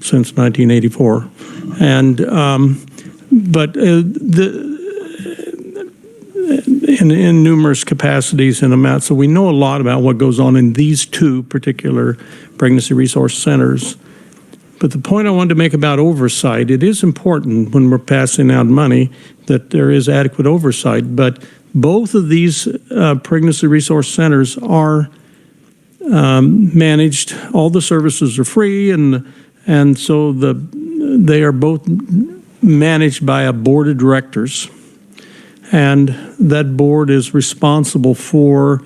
since 1984, and in numerous capacities and amounts. So we know a lot about what goes on in these two particular pregnancy resource centers. But the point I wanted to make about oversight, it is important when we're passing out money that there is adequate oversight. But both of these pregnancy resource centers are managed. All the services are free, and so they are both managed by a board of directors. And that board is responsible for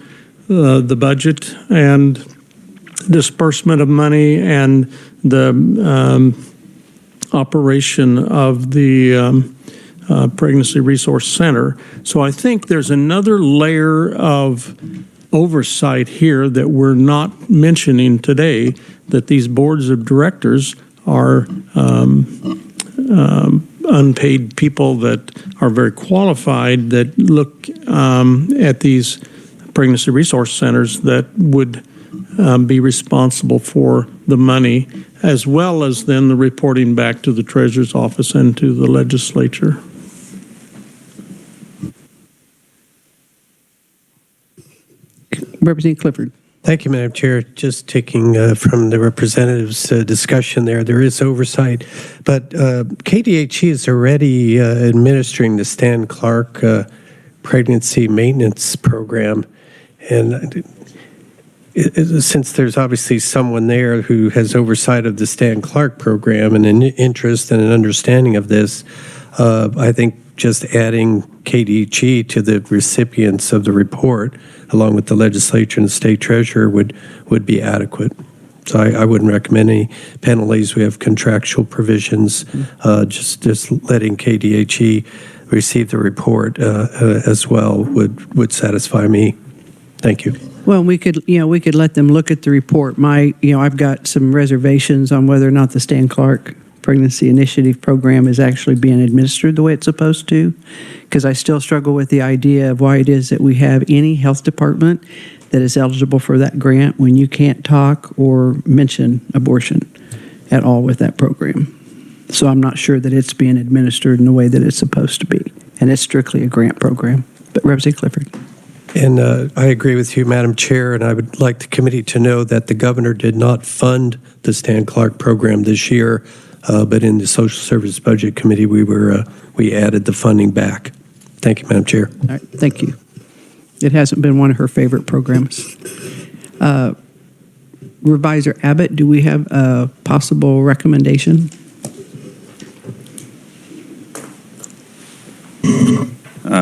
the budget and disbursement of money and the operation of the Pregnancy Resource Center. So I think there's another layer of oversight here that we're not mentioning today, that these boards of directors are unpaid people that are very qualified, that look at these pregnancy resource centers, that would be responsible for the money, as well as then the reporting back to the Treasurer's Office and to the Legislature. Representative Clifford. Thank you, Madam Chair. Just taking from the representative's discussion there is oversight, but KDHE is already administering the Stan Clark Pregnancy Maintenance Program, and since there's obviously someone there who has oversight of the Stan Clark program and an interest and an understanding of this, I think just adding KDHE to the recipients of the report, along with the Legislature and the State Treasurer, would be adequate. So I wouldn't recommend any penalties. We have contractual provisions. Just letting KDHE receive the report as well would satisfy me. Thank you. Well, we could let them look at the report. I've got some reservations on whether or not the Stan Clark Pregnancy Initiative Program is actually being administered the way it's supposed to, because I still struggle with the idea of why it is that we have any health department that is eligible for that grant when you can't talk or mention abortion at all with that program. So I'm not sure that it's being administered in the way that it's supposed to be, and it's strictly a grant program. But Representative Clifford. And I agree with you, Madam Chair, and I would like the committee to know that the governor did not fund the Stan Clark program this year, but in the Social Service Budget Committee, we added the funding back. Thank you, Madam Chair. All right, thank you. It hasn't been one of her favorite programs. Revisor Abbott, do we have a possible recommendation?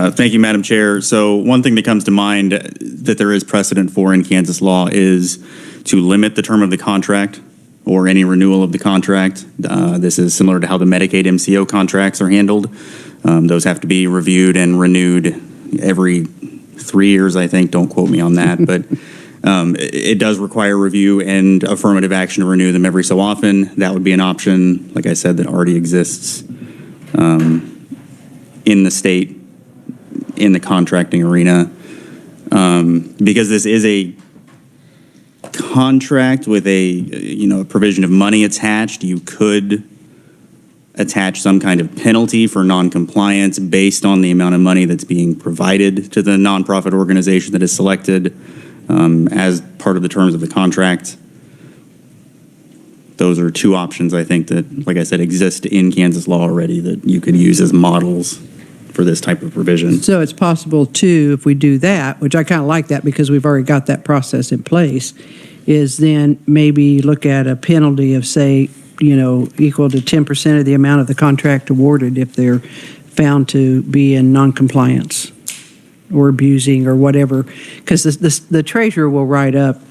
Thank you, Madam Chair. So one thing that comes to mind that there is precedent for in Kansas law is to limit the term of the contract or any renewal of the contract. This is similar to how the Medicaid MCO contracts are handled. Those have to be reviewed and renewed every 3 years, I think. Don't quote me on that, but it does require review and affirmative action to renew them every so often. That would be an option, like I said, that already exists in the state, in the contracting arena. Because this is a contract with a provision of money attached, you could attach some kind of penalty for noncompliance based on the amount of money that's being provided to the nonprofit organization that is selected as part of the terms of the contract. Those are two options, I think, that, like I said, exist in Kansas law already that you could use as models. for this type of provision. So it's possible too, if we do that, which I kind of like that because we've already got that process in place, is then maybe look at a penalty of, say, equal to 10% of the amount of the contract awarded if they're found to be in noncompliance or abusing or whatever. Because the treasurer will write up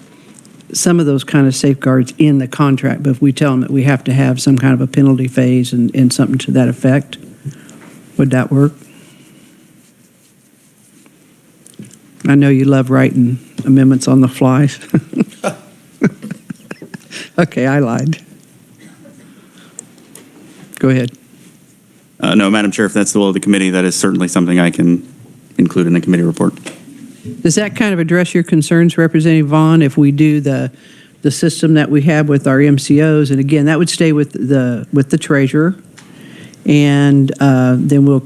some of those kind of safeguards in the contract, but if we tell them that we have to have some kind of a penalty phase and something to that effect, would that work? I know you love writing amendments on the fly. Okay, I lied. Go ahead. No, Madam Chair, if that's the will of the committee, that is certainly something I can include in the committee report. Does that kind of address your concerns, Representative Vaughn, if we do the system that we have with our MCOs? And again, that would stay with the treasurer. And then we'll,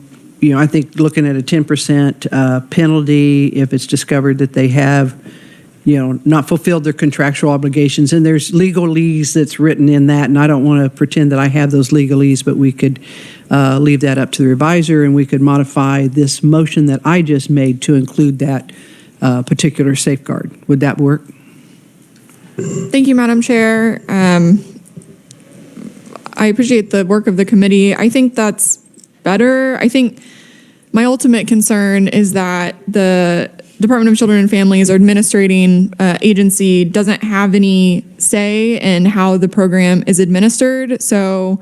I think looking at a 10% penalty if it's discovered that they have, not fulfilled their contractual obligations. And there's legalese that's written in that, and I don't want to pretend that I have those legalese, but we could leave that up to the reviser, and we could modify this motion that I just made to include that particular safeguard. Would that work? Thank you, Madam Chair. I appreciate the work of the committee. I think that's better. I think my ultimate concern is that the Department of Children and Families, our administrating agency, doesn't have any say in how the program is administered. So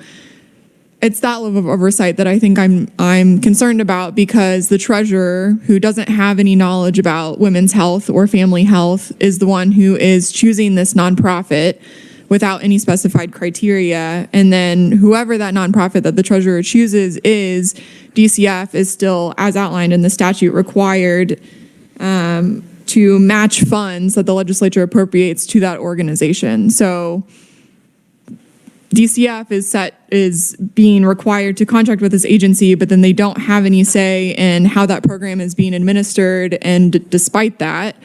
it's that level of oversight that I think I'm concerned about, because the treasurer, who doesn't have any knowledge about women's health or family health, is the one who is choosing this nonprofit without any specified criteria. And then whoever that nonprofit that the treasurer chooses is, DCF is still, as outlined in the statute, required to match funds that the legislature appropriates to that organization. So DCF is being required to contract with this agency, but then they don't have any say in how that program is being administered. And despite that,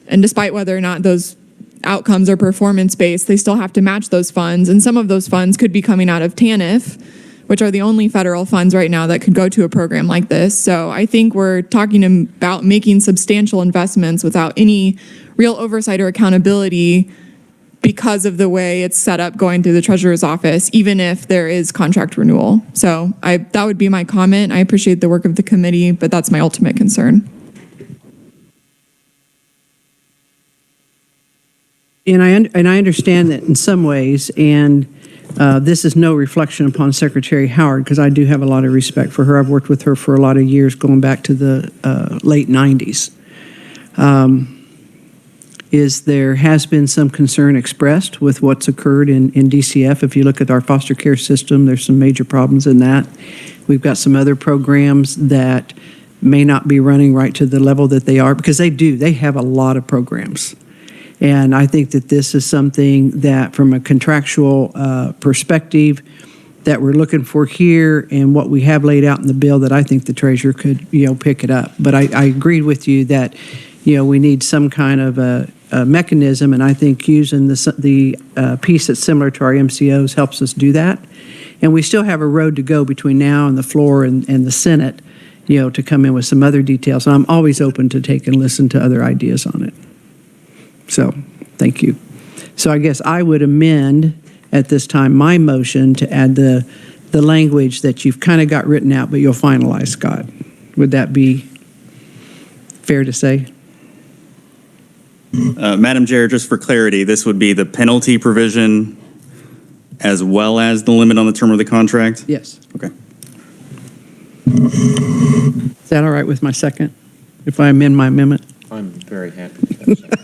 and despite whether or not those outcomes are performance-based, they still have to match those funds. And some of those funds could be coming out of TANF, which are the only federal funds right now that could go to a program like this. So I think we're talking about making substantial investments without any real oversight or accountability because of the way it's set up going through the treasurer's office, even if there is contract renewal. So that would be my comment. I appreciate the work of the committee, but that's my ultimate concern. And I understand that in some ways, and this is no reflection upon Secretary Howard, because I do have a lot of respect for her. I've worked with her for a lot of years, going back to the late 90s. There has been some concern expressed with what's occurred in DCF. If you look at our foster care system, there's some major problems in that. We've got some other programs that may not be running right to the level that they are, because they have a lot of programs. And I think that this is something that, from a contractual perspective, that we're looking for here, and what we have laid out in the bill, that I think the treasurer could, pick it up. But I agreed with you that, we need some kind of a mechanism, and I think using the piece that's similar to our MCOs helps us do that. And we still have a road to go between now and the floor and the Senate, to come in with some other details. And I'm always open to take and listen to other ideas on it. So, thank you. So I guess I would amend at this time my motion to add the language that you've kind of got written out, but you'll finalize, Scott. Would that be fair to say? Madam Chair, just for clarity, this would be the penalty provision as well as the limit on the term of the contract? Yes. Okay. Is that all right with my second, if I amend my amendment? I'm very happy with that.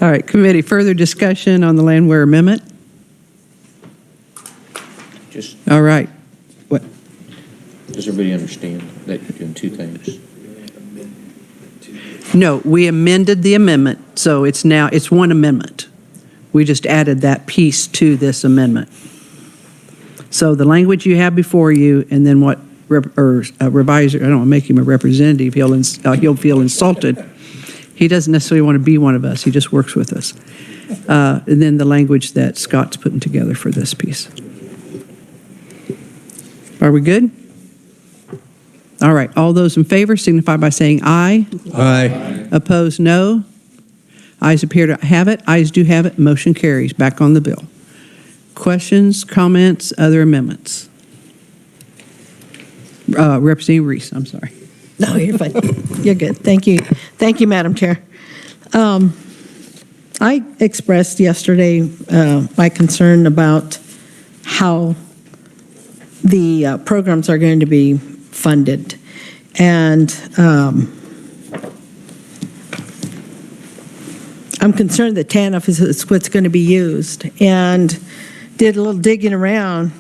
All right, committee, further discussion on the landwear amendment? Just, all right. What? Does everybody understand that you're doing two things? No, we amended the amendment, so it's one amendment. We just added that piece to this amendment. So the language you have before you, and then what reviser, I don't want to make him a representative, he'll feel insulted. He doesn't necessarily want to be one of us. He just works with us. And then the language that Scott's putting together for this piece. Are we good? All right, all those in favor signify by saying aye. Aye. Opposed, no. Ayes appear to have it. Ayes do have it. Motion carries. Back on the bill. Questions, comments, other amendments? Representative Reese, I'm sorry. No, you're fine. You're good. Thank you. Thank you, Madam Chair. I expressed yesterday my concern about how the programs are going to be funded. And I'm concerned that TANF is what's going to be used. And did a little digging around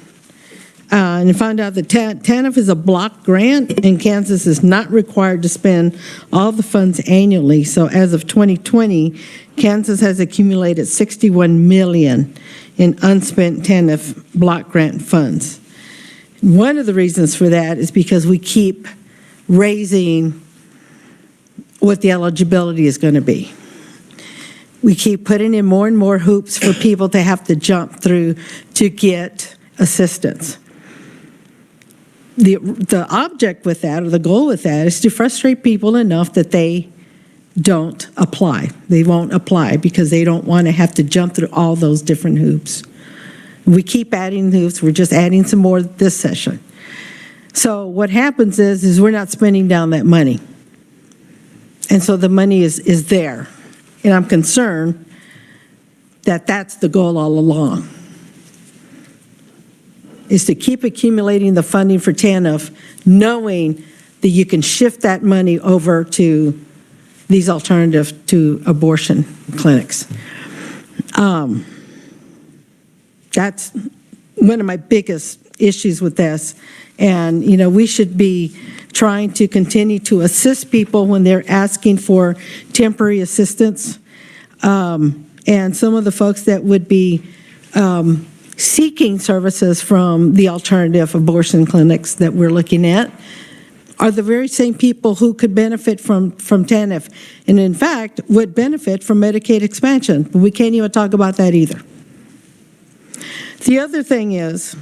and found out that TANF is a block grant, and Kansas is not required to spend all the funds annually. So as of 2020, Kansas has accumulated $61 million in unspent TANF block grant funds. One of the reasons for that is because we keep raising what the eligibility is going to be. We keep putting in more and more hoops for people to have to jump through to get assistance. The object with that, or the goal with that, is to frustrate people enough that they don't apply. They won't apply because they don't want to have to jump through all those different hoops. We keep adding hoops. We're just adding some more this session. So what happens is we're not spending down that money. And so the money is there. And I'm concerned that that's the goal all along, is to keep accumulating the funding for TANF, knowing that you can shift that money over to these alternative to abortion clinics. That's one of my biggest issues with this. And, you know, we should be trying to continue to assist people when they're asking for temporary assistance. And some of the folks that would be seeking services from the alternative abortion clinics that we're looking at are the very same people who could benefit from TANF, and in fact would benefit from Medicaid expansion. But we can't even talk about that either. The other thing is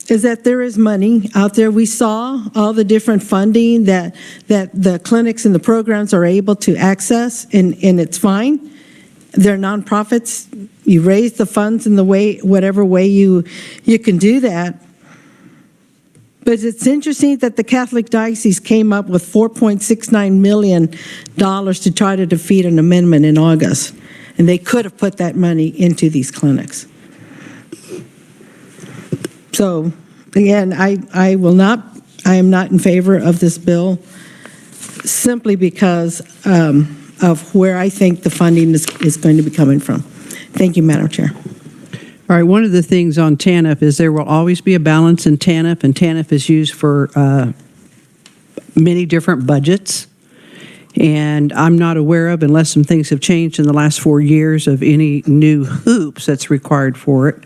that there is money out there. We saw all the different funding that the clinics and the programs are able to access, and it's fine. They're nonprofits. You raise the funds in the way, whatever way you can do that. But it's interesting that the Catholic Diocese came up with $4.69 million to try to defeat an amendment in August. And they could have put that money into these clinics. So, again, I am not in favor of this bill simply because of where I think the funding is going to be coming from. Thank you, Madam Chair. All right, one of the things on TANF is there will always be a balance in TANF, and TANF is used for many different budgets. And I'm not aware of, unless some things have changed in the last 4 years, of any new hoops that's required for it.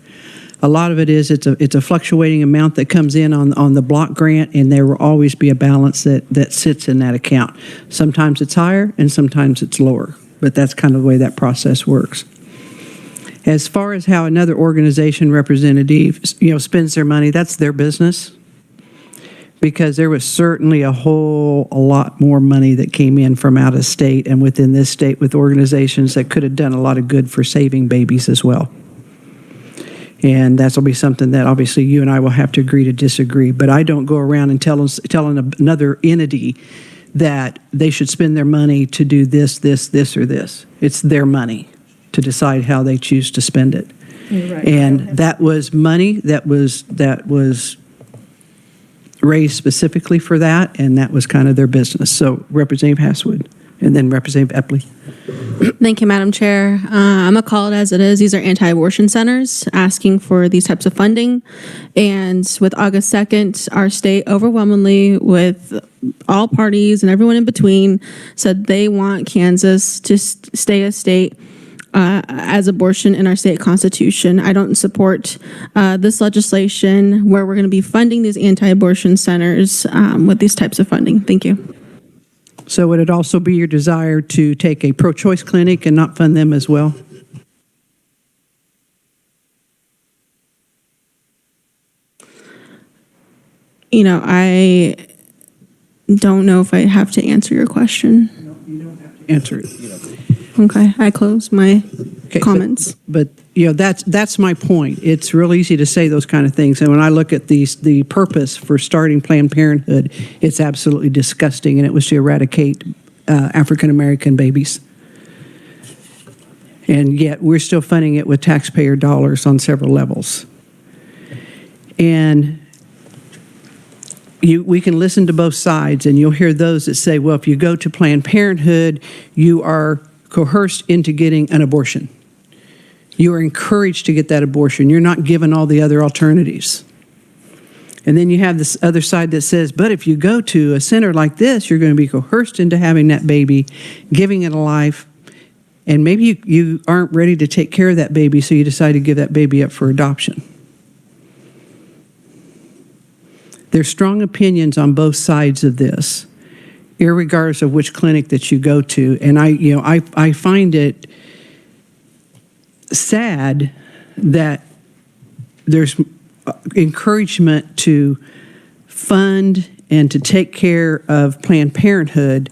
A lot of it is it's a fluctuating amount that comes in on the block grant, and there will always be a balance that sits in that account. Sometimes it's higher and sometimes it's lower, but that's kind of the way that process works. As far as how another organization representative, spends their money, that's their business, because there was certainly a lot more money that came in from out of state and within this state with organizations that could have done a lot of good for saving babies as well. And that'll be something that obviously you and I will have to agree to disagree. But I don't go around and telling another entity that they should spend their money to do this, or this. It's their money to decide how they choose to spend it. Right. And that was money that was raised specifically for that, and that was kind of their business. So Representative Hasswood, and then Representative Epley. Thank you, Madam Chair. I'm going to call it as it is. These are anti-abortion centers asking for these types of funding. And with August 2nd, our state overwhelmingly, with all parties and everyone in between, said they want Kansas to stay a state as abortion in our state constitution. I don't support this legislation where we're going to be funding these anti-abortion centers with these types of funding. Thank you. So would it also be your desire to take a pro-choice clinic and not fund them as well? I don't know if I have to answer your question. Answer it. Okay, I close my comments. But that's my point. It's real easy to say those kind of things. And when I look at the purpose for starting Planned Parenthood, it's absolutely disgusting, and it was to eradicate African American babies. And yet we're still funding it with taxpayer dollars on several levels. And we can listen to both sides, and you'll hear those that say, well, if you go to Planned Parenthood, you are coerced into getting an abortion. You are encouraged to get that abortion. You're not given all the other alternatives. And then you have this other side that says, but if you go to a center like this, you're going to be coerced into having that baby, giving it a life, and maybe you aren't ready to take care of that baby, so you decide to give that baby up for adoption. There's strong opinions on both sides of this, irregardless of which clinic that you go to. And I find it sad that there's encouragement to fund and to take care of Planned Parenthood.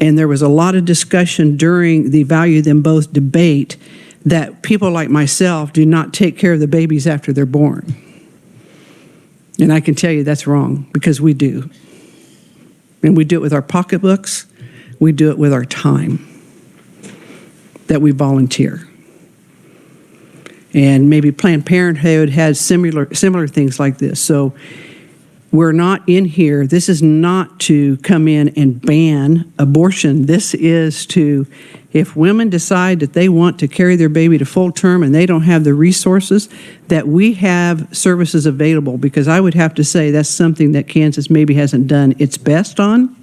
And there was a lot of discussion during the Value Them Both debate that people like myself do not take care of the babies after they're born. And I can tell you that's wrong, because we do. And we do it with our pocketbooks. We do it with our time that we volunteer. And maybe Planned Parenthood has similar things like this. So we're not in here. This is not to come in and ban abortion. This is to, if women decide that they want to carry their baby to full term and they don't have the resources, that we have services available, because I would have to say that's something that Kansas maybe hasn't done its best on.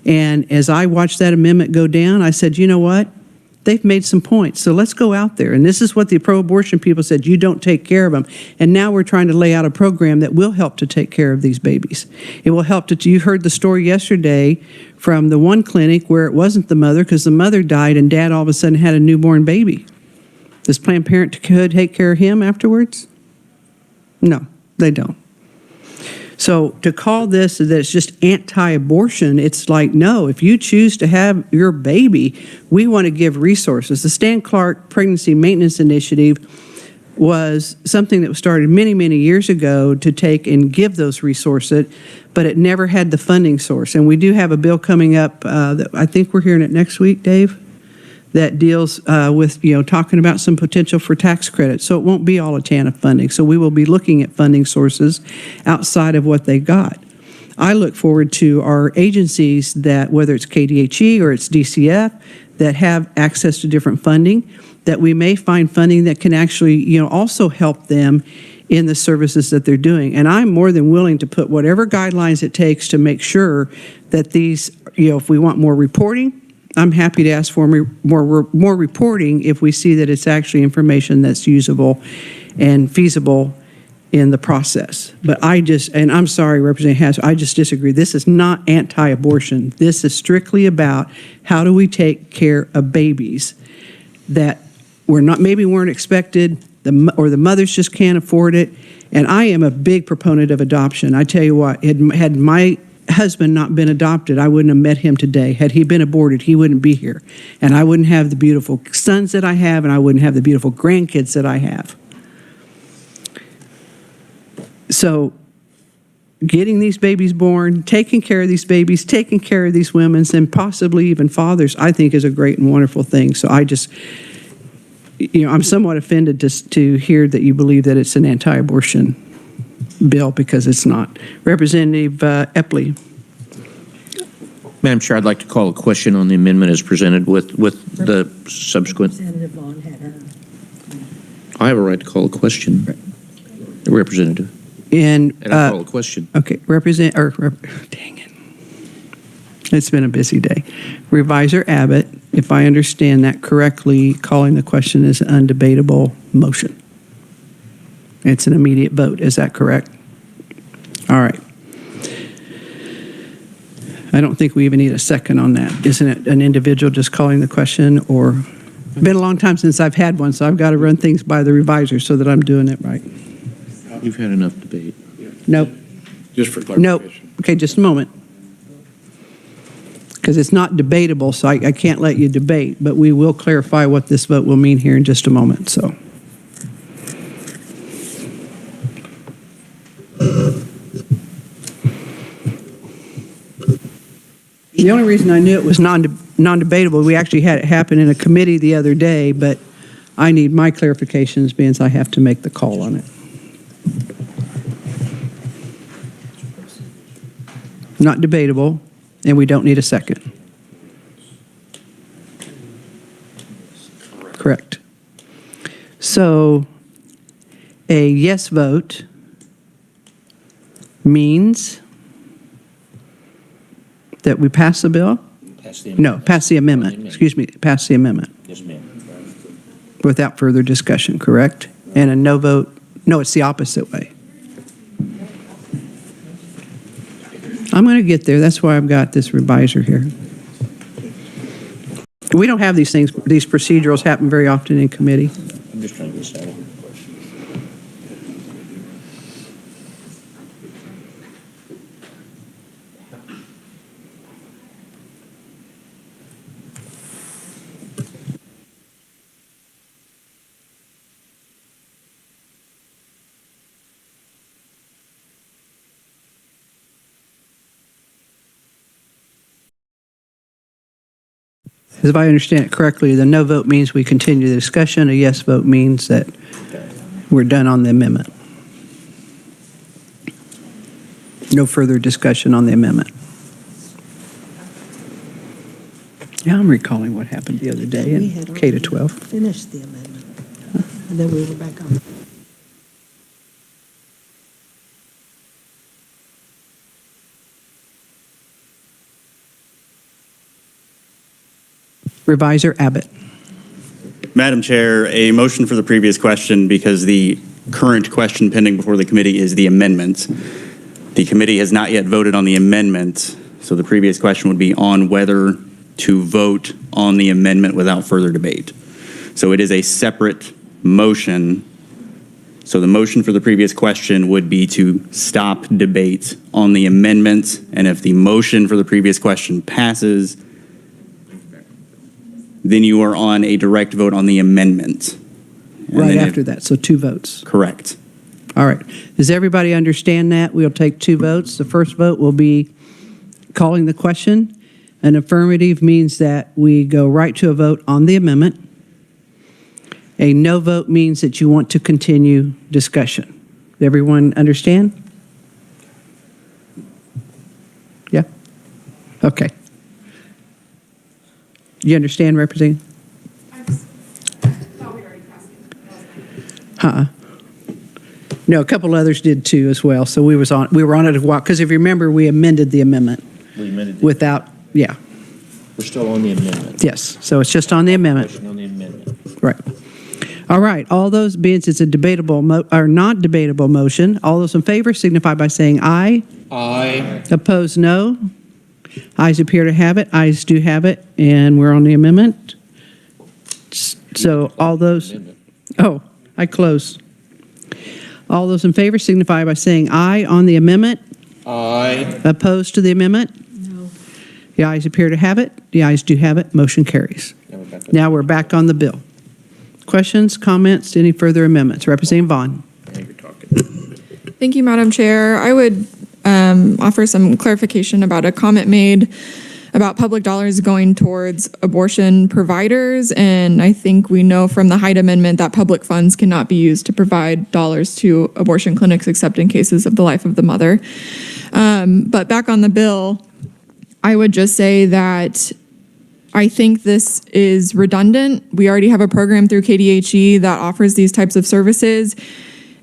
And as I watched that amendment go down, I said, you know what? They've made some points, so let's go out there. And this is what the pro-abortion people said, you don't take care of them. And now we're trying to lay out a program that will help to take care of these babies. It will help to, you heard the story yesterday from the one clinic where it wasn't the mother, because the mother died and dad all of a sudden had a newborn baby. Does Planned Parenthood take care of him afterwards? No, they don't. So to call this that it's just anti-abortion, it's like, no, if you choose to have your baby, we want to give resources. The Stan Clark Pregnancy Maintenance Initiative was something that was started many, many years ago to take and give those resources, but it never had the funding source. And we do have a bill coming up that I think we're hearing it next week, Dave, that deals with, talking about some potential for tax credits. So it won't be all a TANF funding. So we will be looking at funding sources outside of what they got. I look forward to our agencies that, whether it's KDHE or it's DCF, that have access to different funding, that we may find funding that can actually, also help them in the services that they're doing. And I'm more than willing to put whatever guidelines it takes to make sure that these, if we want more reporting, I'm happy to ask for more reporting if we see that it's actually information that's usable and feasible in the process. But and I'm sorry, Representative Hass, I just disagree. This is not anti-abortion. This is strictly about how do we take care of babies that maybe weren't expected, or the mothers just can't afford it. And I am a big proponent of adoption. I tell you what, had my husband not been adopted, I wouldn't have met him today. Had he been aborted, he wouldn't be here. And I wouldn't have the beautiful sons that I have, and I wouldn't have the beautiful grandkids that I have. So getting these babies born, taking care of these babies, taking care of these women, and possibly even fathers, I think is a great and wonderful thing. So I just, I'm somewhat offended to hear that you believe that it's an anti-abortion bill, because it's not. Representative Epley. Madam Chair, I'd like to call a question on the amendment as presented with the subsequent. Representative Vaughn had her. I have a right to call a question. Representative. And I call a question. Okay, dang it. It's been a busy day. Revisor Abbott, if I understand that correctly, calling the question is an undebatable motion. It's an immediate vote. Is that correct? All right. I don't think we even need a second on that. Isn't it an individual just calling the question? Or it's been a long time since I've had one, so I've got to run things by the revisor so that I'm doing it right. You've had enough debate. Nope. Just for clarification. Nope. Okay, just a moment. because it's not debatable, so I can't let you debate, but we will clarify what this vote will mean here in just a moment, so. The only reason I knew it was non-debatable, we actually had it happen in a committee the other day, but I need my clarifications being I have to make the call on it. Not debatable, and we don't need a second. Correct. So a yes vote means that we pass the bill? No, pass the amendment. Excuse me, pass the amendment. Yes, ma'am. Without further discussion, correct? And a no vote, no, it's the opposite way. I'm going to get there. That's why I've got this revisor here. We don't have these things, these procedurals happen very often in committee. I'm just trying to get started. If I understand it correctly, the no vote means we continue the discussion. A yes vote means that we're done on the amendment. No further discussion on the amendment. Yeah, I'm recalling what happened the other day in K to 12. Finished the amendment, and then we were back on. Revisor Abbott. Madam Chair, a motion for the previous question because the current question pending before the committee is the amendment. The committee has not yet voted on the amendment, so the previous question would be on whether to vote on the amendment without further debate. So it is a separate motion. So the motion for the previous question would be to stop debate on the amendment, and if the motion for the previous question passes, then you are on a direct vote on the amendment. And Right then after that, so 2 votes. Correct. All right. Does everybody understand that? We'll take 2 votes. The first vote will be calling the question. An affirmative means that we go right to a vote on the amendment. A no vote means that you want to continue discussion. Does everyone understand? Yeah? Okay. You understand, Representative? No, a couple others did too as well. So we were on it a while because if you remember, we amended the amendment. We amended without. Yeah. We're still on the amendment. Yes. So it's just on the amendment. On the amendment. Right. All right. All those being it's a debatable or not debatable motion. All those in favor signify by saying aye. Aye. Opposed, no. Ayes appear to have it. Ayes do have it, and we're on the amendment. So all those. Oh, I close. All those in favor signify by saying aye on the amendment. Aye. Opposed to the amendment? No. The ayes appear to have it. The ayes do have it. Motion carries. Now we're back on the bill. Questions, comments, any further amendments? Representative Vaughn. Thank you, Madam Chair. I would offer some clarification about a comment made about public dollars going towards abortion providers. And I think we know from the Hyde Amendment that public funds cannot be used to provide dollars to abortion clinics except in cases of the life of the mother. But back on the bill, I would just say that I think this is redundant. We already have a program through KDHE that offers these types of services.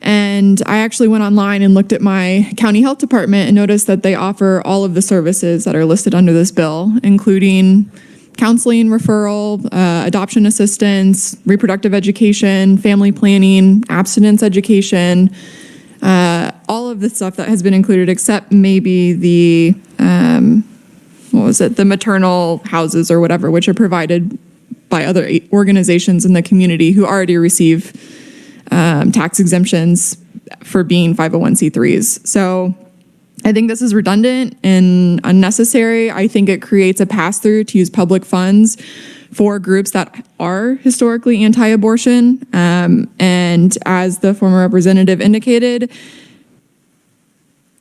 And I actually went online and looked at my county health department and noticed that they offer all of the services that are listed under this bill, including counseling, referral, adoption assistance, reproductive education, family planning, abstinence education, all of the stuff that has been included except maybe the, the maternal houses or whatever, which are provided by other organizations in the community who already receive tax exemptions for being 501c3s. So I think this is redundant and unnecessary. I think it creates a pass-through to use public funds for groups that are historically anti-abortion. And as the former representative indicated,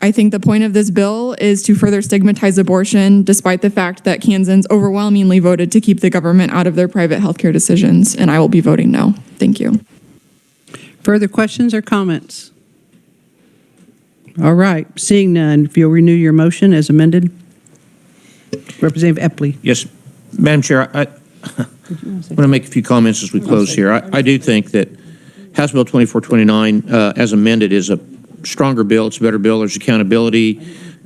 I think the point of this bill is to further stigmatize abortion, despite the fact that Kansans overwhelmingly voted to keep the government out of their private healthcare decisions, and I will be voting no. Thank you. Further questions or comments? All right, seeing none, if you'll renew your motion as amended. Representative Epley. Yes, Madam Chair, I want to make a few comments as we close here. I do think that House Bill 2429, as amended, is a stronger bill. It's a better bill. There's accountability.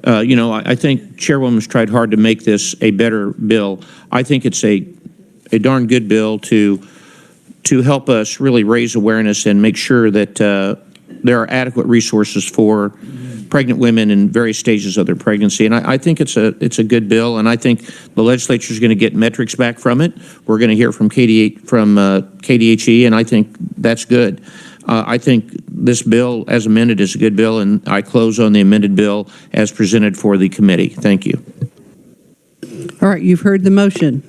I think Chairwoman's tried hard to make this a better bill. I think it's a darn good bill to help us really raise awareness and make sure that there are adequate resources for pregnant women in various stages of their pregnancy. And I think it's a good bill, and I think the legislature is going to get metrics back from it. We're going to hear from KDHE, and I think that's good. I think this bill, as amended, is a good bill, and I close on the amended bill as presented for the committee. Thank you. All right, you've heard the motion.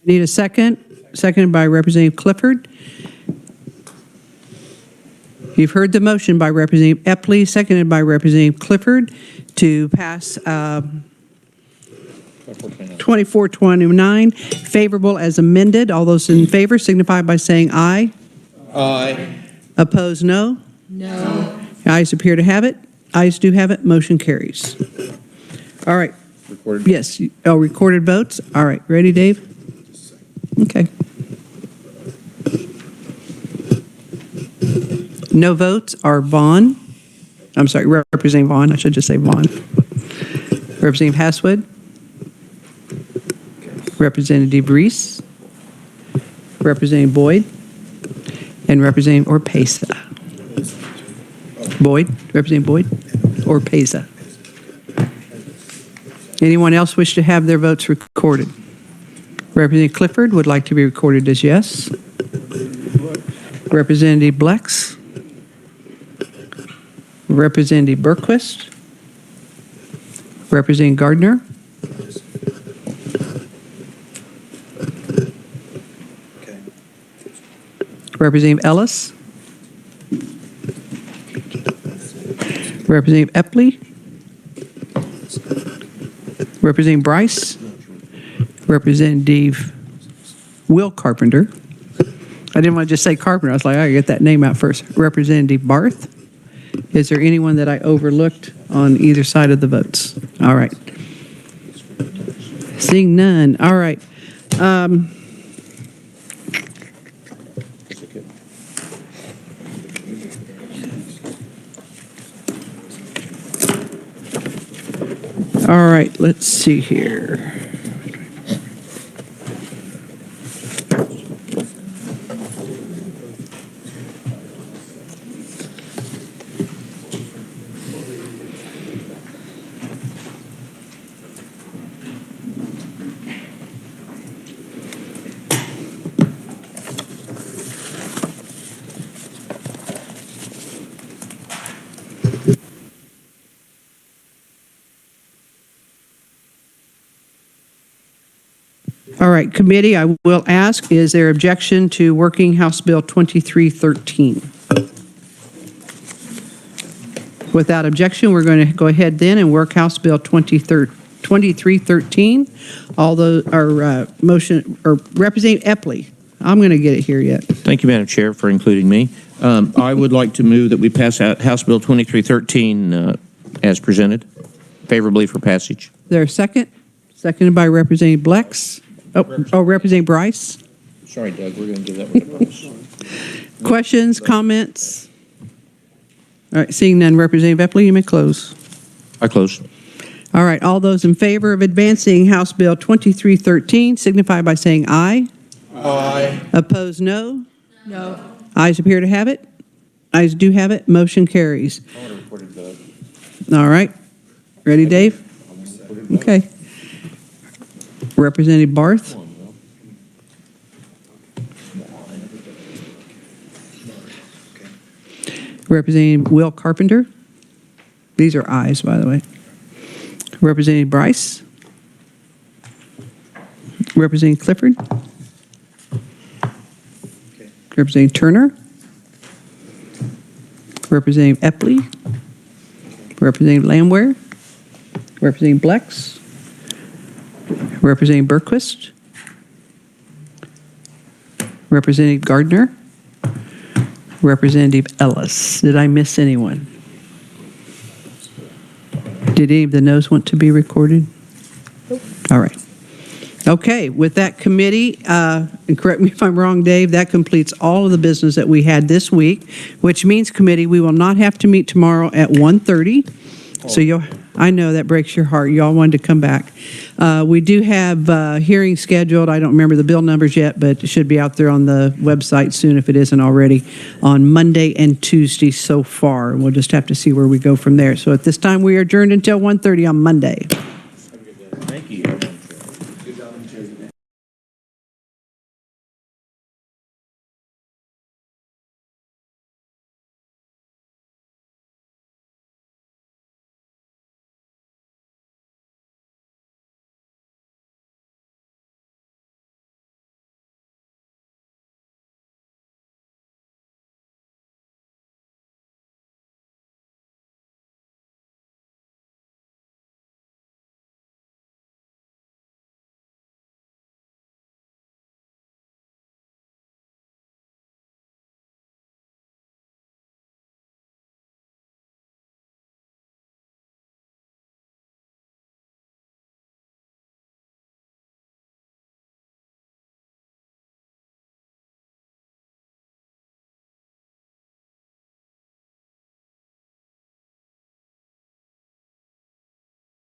Need a second? Seconded by Representative Clifford. You've heard the motion by Representative Epley, seconded by Representative Clifford, to pass 2429 favorable as amended. All those in favor signify by saying aye. Aye. Opposed, no. No. Ayes appear to have it. Ayes do have it. Motion carries. All right. Recorded. Yes. Oh, recorded votes. All right. Ready, Dave? Okay. No votes are Vaughn. I'm sorry, Representative Vaughn. I should just say Vaughn. Representative Haswood. Representative Reese. Representative Boyd. And Representative Orpeza. Boyd. Representative Boyd. Orpeza. Anyone else wish to have their votes recorded? Representative Clifford would like to be recorded as yes. Representative Blex. Representative Berquist. Representative Gardner. Representative Ellis. Representative Epley. Representative Bryce. Representative Will Carpenter. I didn't want to just say Carpenter. I was like, I gotta get that name out first. Representative Barth. Is there anyone that I overlooked on either side of the votes? All right. Seeing none. All right. All right, let's see here. All right, committee, I will ask, is there objection to working House Bill 2313? Without objection, we're going to go ahead then and work House Bill 2313. Although our motion, or Representative Epley, I'm going to get it here yet. Thank you, Madam Chair, for including me. I would like to move that we pass out House Bill 2313 as presented, favorably for passage. Is there a second? Seconded by Representative Blex. Representative Bryce. Sorry, Doug, we're going to give that one to Bryce. Questions, comments? All right, seeing none, Representative Epley, you may close. I close. All right, all those in favor of advancing House Bill 2313 signify by saying aye. Aye. Opposed, no. No. Ayes appear to have it. Ayes do have it. Motion carries. I want to record it, Doug. All right. Ready, Dave? Okay. Representative Barth. Representative Will Carpenter. These are ayes, by the way. Representative Bryce. Representative Clifford. Representative Turner. Representative Epley. Representative Landwehr. Representative Blex. Representative Berquist. Representative Gardner. Representative Ellis. Did I miss anyone? Did any of the noes want to be recorded? All right. Okay, with that committee, and correct me if I'm wrong, Dave, that completes all of the business that we had this week, which means, committee, we will not have to meet tomorrow at 1:30. So you'll, I know that breaks your heart. You all wanted to come back. We do have hearings scheduled. I don't remember the bill numbers yet, but it should be out there on the website soon if it isn't already, on Monday and Tuesday so far. We'll just have to see where we go from there. So at this time, we are adjourned until 1:30 on Monday.